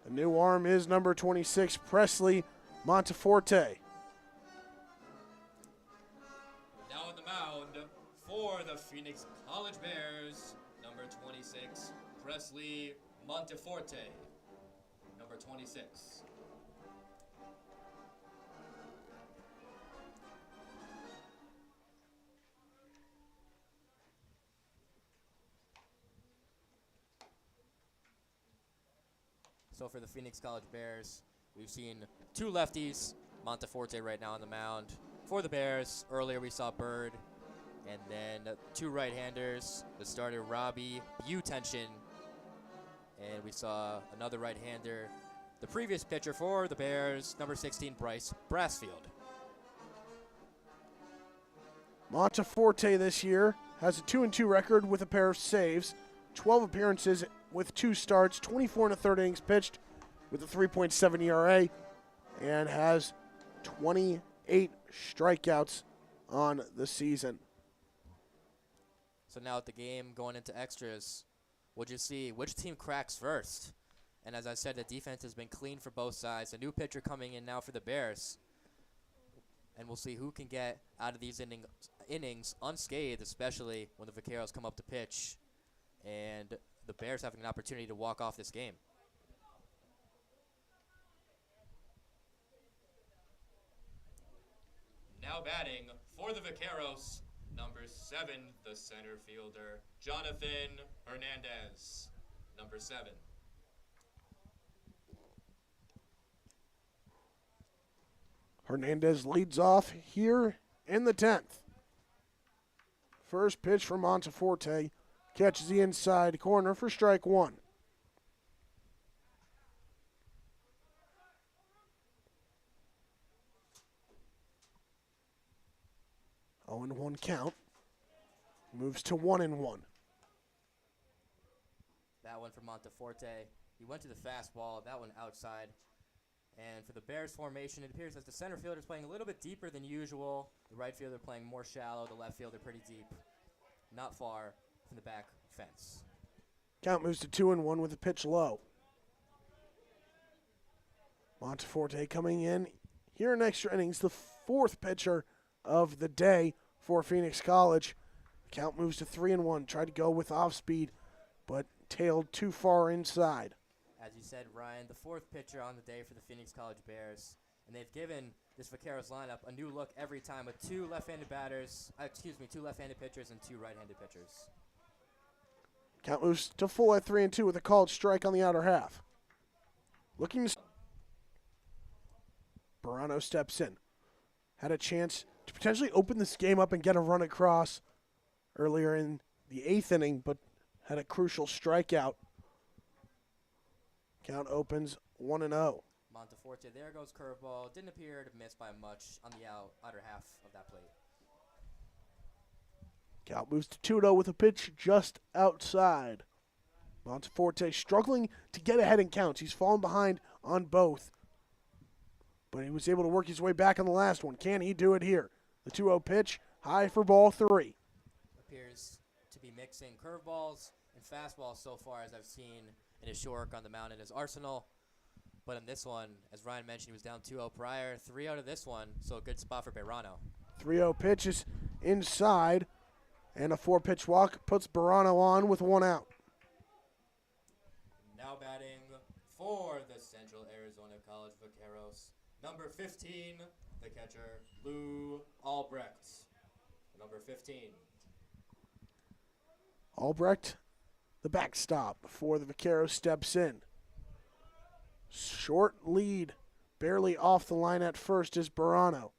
The new arm is number 26, Presley Monteforte. Now on the mound for the Phoenix College Bears, number 26, Presley Monteforte. Number 26. So for the Phoenix College Bears, we've seen 2 lefties, Monteforte right now on the mound. For the Bears, earlier we saw Bird, and then 2 right-handers. The starter, Robbie Butension, and we saw another right-hander, the previous pitcher for the Bears, number 16, Bryce Brassfield. Monteforte this year has a 2-2 record with a pair of saves, 12 appearances with 2 starts, 24 1/3 innings pitched with a 3.7 ERA, and has 28 strikeouts on the season. So now at the game going into extras, we'll just see which team cracks first. And as I said, the defense has been clean for both sides. A new pitcher coming in now for the Bears. And we'll see who can get out of these innings unscathed, especially when the Vaqueros come up to pitch. And the Bears having an opportunity to walk off this game. Now batting for the Vaqueros, number 7, the center fielder, Jonathan Hernandez. Number 7. Hernandez leads off here in the 10th. First pitch from Monteforte. Catches the inside corner for strike one. 0-1 count. Moves to 1-1. That one from Monteforte. He went to the fastball. That one outside. And for the Bears formation, it appears that the center fielder is playing a little bit deeper than usual. The right fielder playing more shallow. The left fielder pretty deep. Not far from the back fence. Count moves to 2-1 with a pitch low. Monteforte coming in here in extra innings, the fourth pitcher of the day for Phoenix College. Count moves to 3-1. Tried to go with off speed, but tailed too far inside. As you said, Ryan, the fourth pitcher on the day for the Phoenix College Bears. And they've given this Vaqueros lineup a new look every time with two left-handed pitchers and two right-handed pitchers. Count moves to full at 3-2 with a called strike on the outer half. Looking to... Barano steps in. Had a chance to potentially open this game up and get a run across earlier in the 8th inning, but had a crucial strikeout. Count opens 1-0. Monteforte, there goes curveball. Didn't appear to miss by much on the outer half of that plate. Count moves to 2-0 with a pitch just outside. Monteforte struggling to get ahead in counts. He's fallen behind on both, but he was able to work his way back on the last one. Can he do it here? The 2-0 pitch, high for ball 3. Appears to be mixing curveballs and fastballs so far as I've seen in his short work on the mound in his arsenal. But in this one, as Ryan mentioned, he was down 2-0 prior. 3 out of this one, so a good spot for Barano. 3-0 pitch is inside, and a 4-pitch walk puts Barano on with 1 out. Now batting for the Central Arizona College Vaqueros, number 15, the catcher, Lou Albrecht. Number 15. Albrecht, the backstop before the Vaqueros steps in. Short lead, barely off the line at first is Barano.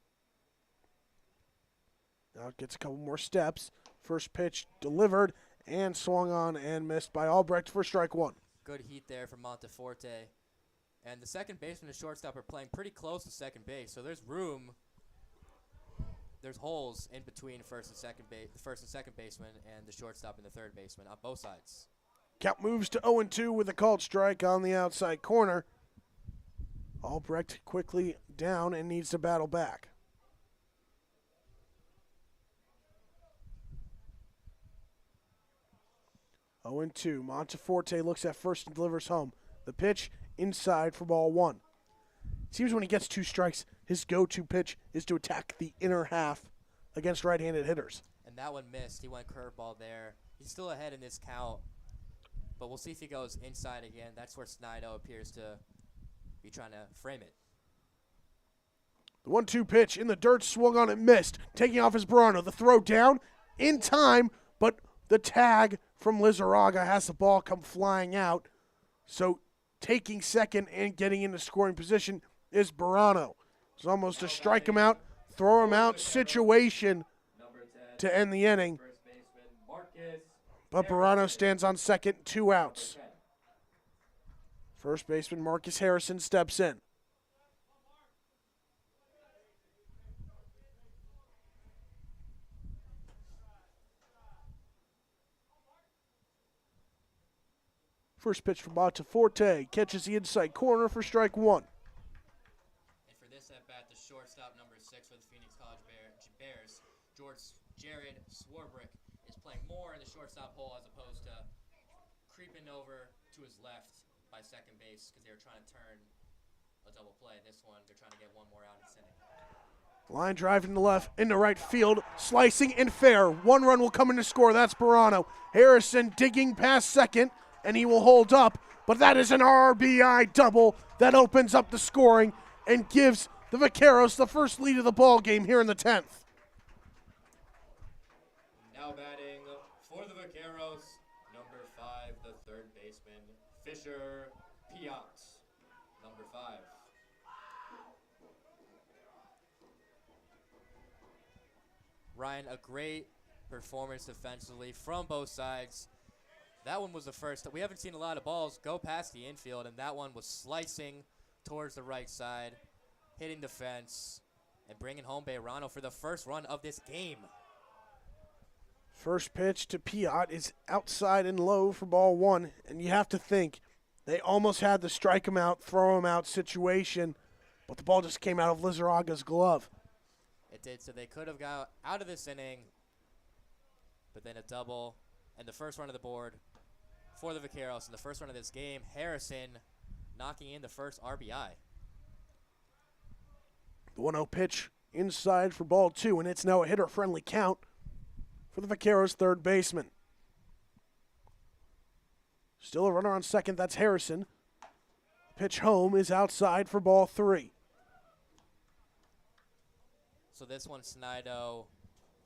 Now it gets a couple more steps. First pitch delivered and swung on and missed by Albrecht for strike 1. Good heat there from Monteforte. And the second baseman and shortstop are playing pretty close to second base, so there's room. There's holes in between the first and second baseman and the shortstop and the third baseman on both sides. Count moves to 0-2 with a called strike on the outside corner. Albrecht quickly down and needs to battle back. Oh and 2. Monteforte looks at first and delivers home. The pitch inside for ball 1. It seems when he gets 2 strikes, his go-to pitch is to attack the inner half against right-handed hitters. And that one missed. He went curveball there. He's still ahead in this count, but we'll see if he goes inside again. That's where Snido appears to be trying to frame it. The 1-2 pitch in the dirt, swung on and missed. Taking off his Barano. The throw down in time, but the tag from Lizarraga has the ball come flying out. So taking second and getting into scoring position is Barano. It's almost a strike him out, throw him out situation to end the inning. But Barano stands on second, 2 outs. First baseman Marcus Harrison steps in. First pitch from Monteforte, catches the inside corner for strike 1. And for this at-bat, the shortstop number 6 for the Phoenix College Bears, Jared Swarbrick, is playing more in the shortstop hole as opposed to creeping over to his left by second base because they were trying to turn a double play. This one, they're trying to get 1 more out in this inning. Line drive into left, into right field, slicing and fair. 1 run will come in to score. That's Barano. Harrison digging past second, and he will hold up. But that is an RBI double that opens up the scoring and gives the Vaqueros the first lead of the ball game here in the 10th. Now batting for the Vaqueros, number 5, the third baseman, Fisher Piot. Number 5. Ryan, a great performance defensively from both sides. That one was the first. We haven't seen a lot of balls go past the infield, and that one was slicing towards the right side, hitting the fence, and bringing home Beirano for the first run of this game. First pitch to Piot is outside and low for ball one, and you have to think they almost had the strike him out, throw him out situation, but the ball just came out of Lizarraga's glove. It did, so they could have got out of this inning, but then a double, and the first run of the board for the Vaqueros in the first run of this game. Harrison knocking in the first RBI. The 1-0 pitch inside for ball two, and it's now a hitter-friendly count for the Vaqueros' third baseman. Still a runner on second, that's Harrison. Pitch home is outside for ball three. So this one, Snido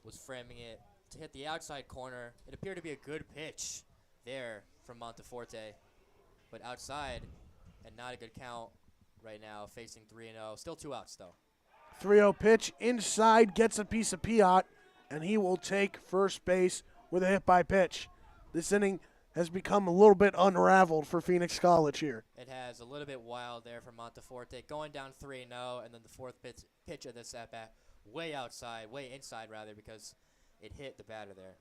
was framing it to hit the outside corner. It appeared to be a good pitch there from Monteforte, but outside and not a good count right now, facing 3-0. Still 2 outs, though. 3-0 pitch inside, gets a piece of Piot, and he will take first base with a hit by pitch. This inning has become a little bit unraveled for Phoenix College here. It has a little bit wild there for Monteforte, going down 3-0, and then the fourth pitch of this at-bat way inside rather, because it hit the batter there.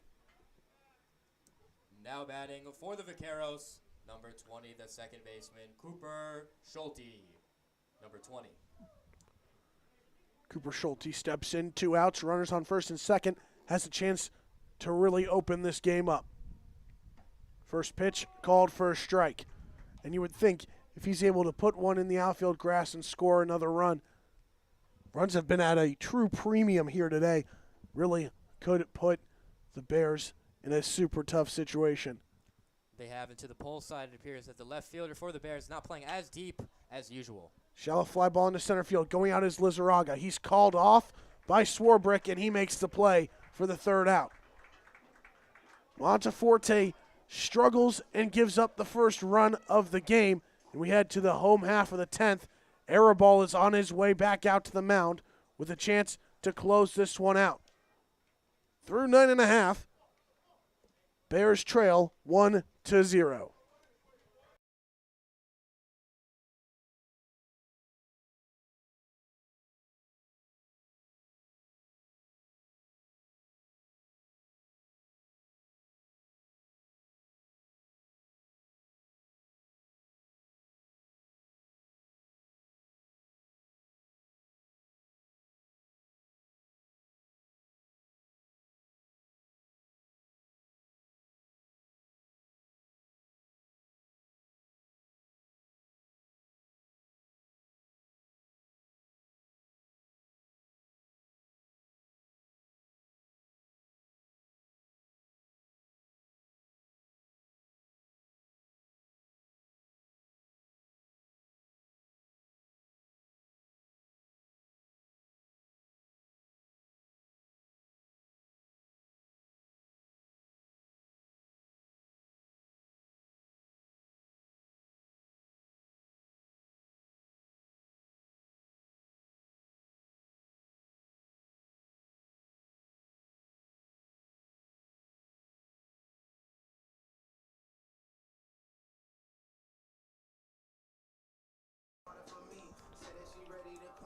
Now batting for the Vaqueros, number 20, the second baseman, Cooper Schulte, number 20. Cooper Schulte steps in, 2 outs, runners on first and second, has a chance to really open this game up. First pitch called for a strike. And you would think if he's able to put one in the outfield grass and score another run, runs have been at a true premium here today. Really could put the Bears in a super tough situation. They have, and to the pole side, it appears that the left fielder for the Bears is not playing as deep as usual. Shallow fly ball into center field. Going out is Lizarraga. He's called off by Swarbrick, and he makes the play for the third out. Monteforte struggles and gives up the first run of the game. And we head to the home half of the 10th. Arabal is on his way back out to the mound with a chance to close this one out. Through 9.5, Bears trail 1-0.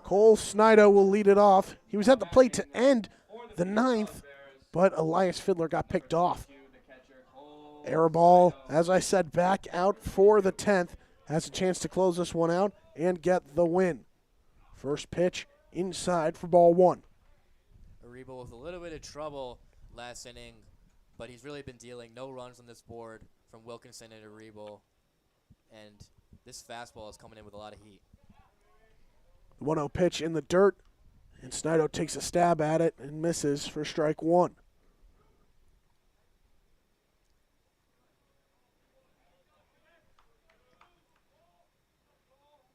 Cole Snido will lead it off. He was at the plate to end the 9th, but Elias Fiddler got picked off. Arabal, as I said, back out for the 10th. Has a chance to close this one out and get the win. First pitch inside for ball one. Aribo with a little bit of trouble last inning, but he's really been dealing no runs on this board from Wilkinson and Aribo. And this fastball is coming in with a lot of heat. The 1-0 pitch in the dirt, and Snido takes a stab at it and misses for strike one.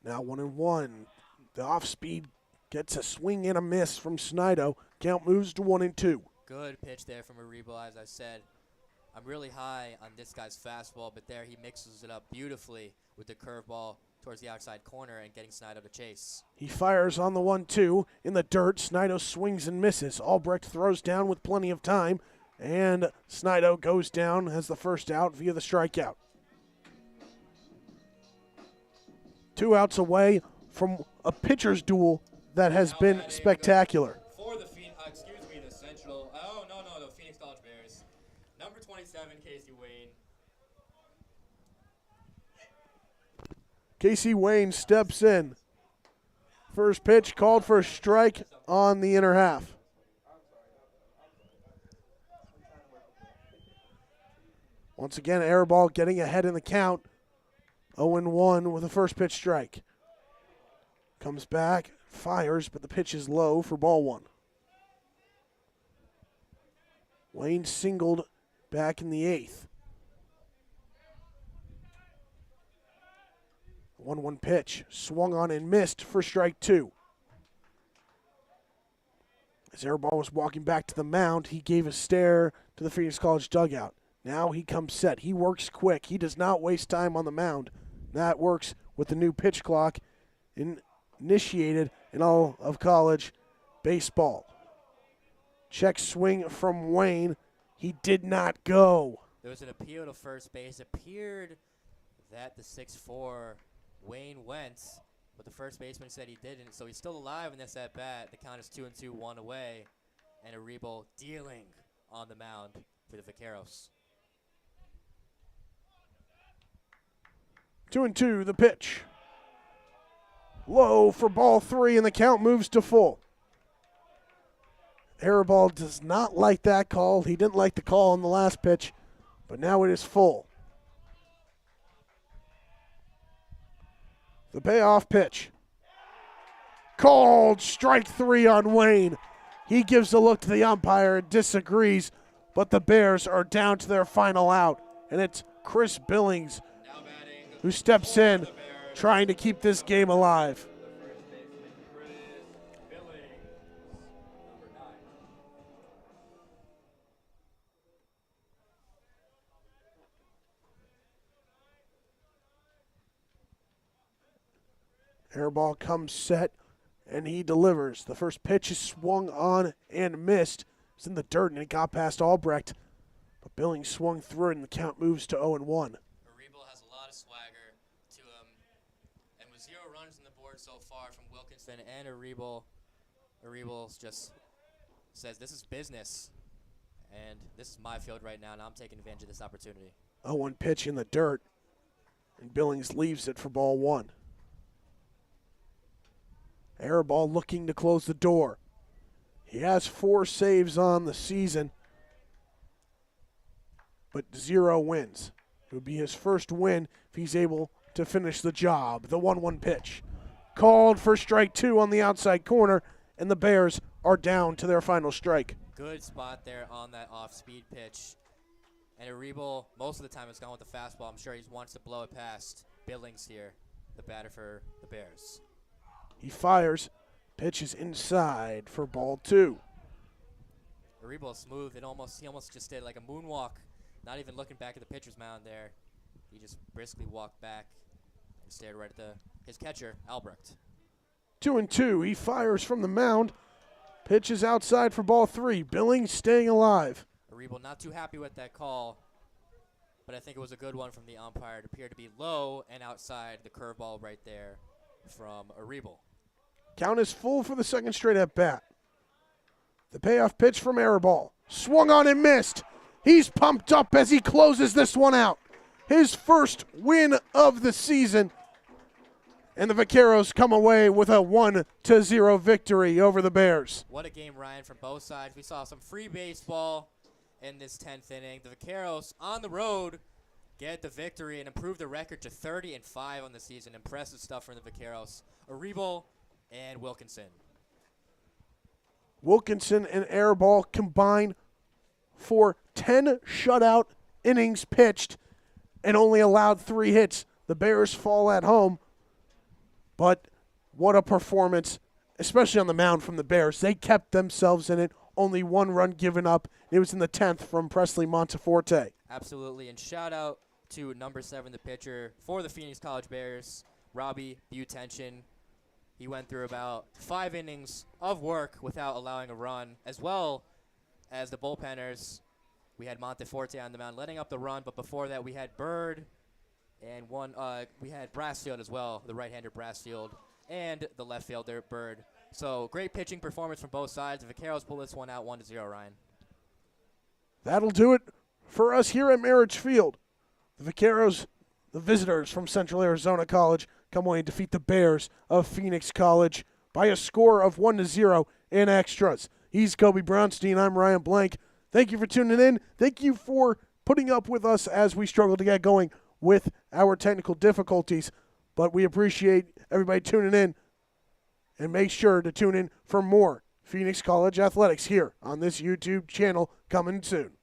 Now 1-1. The off speed gets a swing and a miss from Snido. Count moves to 1-2. Good pitch there from Aribo, as I said. I'm really high on this guy's fastball, but there he mixes it up beautifully with the curveball towards the outside corner and getting Snido to chase. He fires on the 1-2 in the dirt. Snido swings and misses. Albrecht throws down with plenty of time. And Snido goes down, has the first out via the strikeout. 2 outs away from a pitcher's duel that has been spectacular. For the the Central. Oh, no, the Phoenix College Bears. Number 27, Casey Wayne. Casey Wayne steps in. First pitch called for a strike on the inner half. Once again, air ball getting ahead in the count. 0-1 with a first pitch strike. Comes back, fires, but the pitch is low for ball 1. Wayne singled back in the 8th. 1-1 pitch, swung on and missed for strike 2. As Airball was walking back to the mound, he gave a stare to the Phoenix College dugout. Now he comes set. He works quick. He does not waste time on the mound. That works with the new pitch clock initiated in all of college baseball. Check swing from Wayne. He did not go. There was an appeal to first base. It appeared that the 6'4" Wayne went, but the first baseman said he didn't, so he's still alive in this at-bat. The count is 2-2, 1 away, and Aribo dealing on the mound for the Vaqueros. 2-2, the pitch. Low for ball 3, and the count moves to full. Airball does not like that call. He didn't like the call on the last pitch, but now it is full. The payoff pitch. Called strike 3 on Wayne. He gives a look to the umpire and disagrees, but the Bears are down to their final out, and it's Chris Billings who steps in, trying to keep this game alive. Airball comes set, and he delivers. The first pitch is swung on and missed. It's in the dirt, and it got past Albrecht. But Billings swung through it, and the count moves to 0-1. Aribo has a lot of swagger to him, and with 0 runs on the board so far from Wilkinson and Aribo just says, this is business, and this is my field right now, and I'm taking advantage of this opportunity. 0-1 pitch in the dirt, and Billings leaves it for ball 1. Airball looking to close the door. He has 4 saves on the season, but 0 wins. It would be his first win if he's able to finish the job. The 1-1 pitch. Called for strike 2 on the outside corner, and the Bears are down to their final strike. Good spot there on that off-speed pitch. And Aribo, most of the time, has gone with the fastball. I'm sure he wants to blow it past Billings here, the batter for the Bears. He fires. Pitch is inside for ball 2. Aribo smooth. He almost just did like a moonwalk, not even looking back at the pitcher's mound there. He just briskly walked back and stared right at his catcher, Albrecht. 2-2. He fires from the mound. Pitch is outside for ball 3. Billings staying alive. Aribo not too happy with that call, but I think it was a good one from the umpire. It appeared to be low and outside the curveball right there from Aribo. Count is full for the second straight at bat. The payoff pitch from Airball. Swung on and missed. He's pumped up as he closes this one out. His first win of the season. And the Vaqueros come away with a 1-0 victory over the Bears. What a game, Ryan, from both sides. We saw some free baseball in this 10th inning. The Vaqueros on the road get the victory and improve the record to 30-5 on the season. Impressive stuff from the Vaqueros. Aribo and Wilkinson. Wilkinson and Airball combine for 10 shutout innings pitched and only allowed 3 hits. The Bears fall at home, but what a performance, especially on the mound from the Bears. They kept themselves in it. Only 1 run given up. It was in the 10th from Presley Monteforte. Absolutely, and shout out to number 7, the pitcher for the Phoenix College Bears, Robbie Butension. He went through about 5 innings of work without allowing a run, as well as the bullpenners, We had Monteforte on the mound letting up the run, but before that we had Bird and we had Brassfield as well, the right-hander Brassfield, and the left fielder Bird. So great pitching performance from both sides. The Vaqueros pull this one out 1-0, Ryan. That'll do it for us here at Marich Field. The Vaqueros, the visitors from Central Arizona College, come away and defeat the Bears of Phoenix College by a score of 1-0 in extras. He's Kobe Brownstein. I'm Ryan Blank. Thank you for tuning in. Thank you for putting up with us as we struggle to get going with our technical difficulties. But we appreciate everybody tuning in. And make sure to tune in for more Phoenix College athletics here on this YouTube channel coming soon.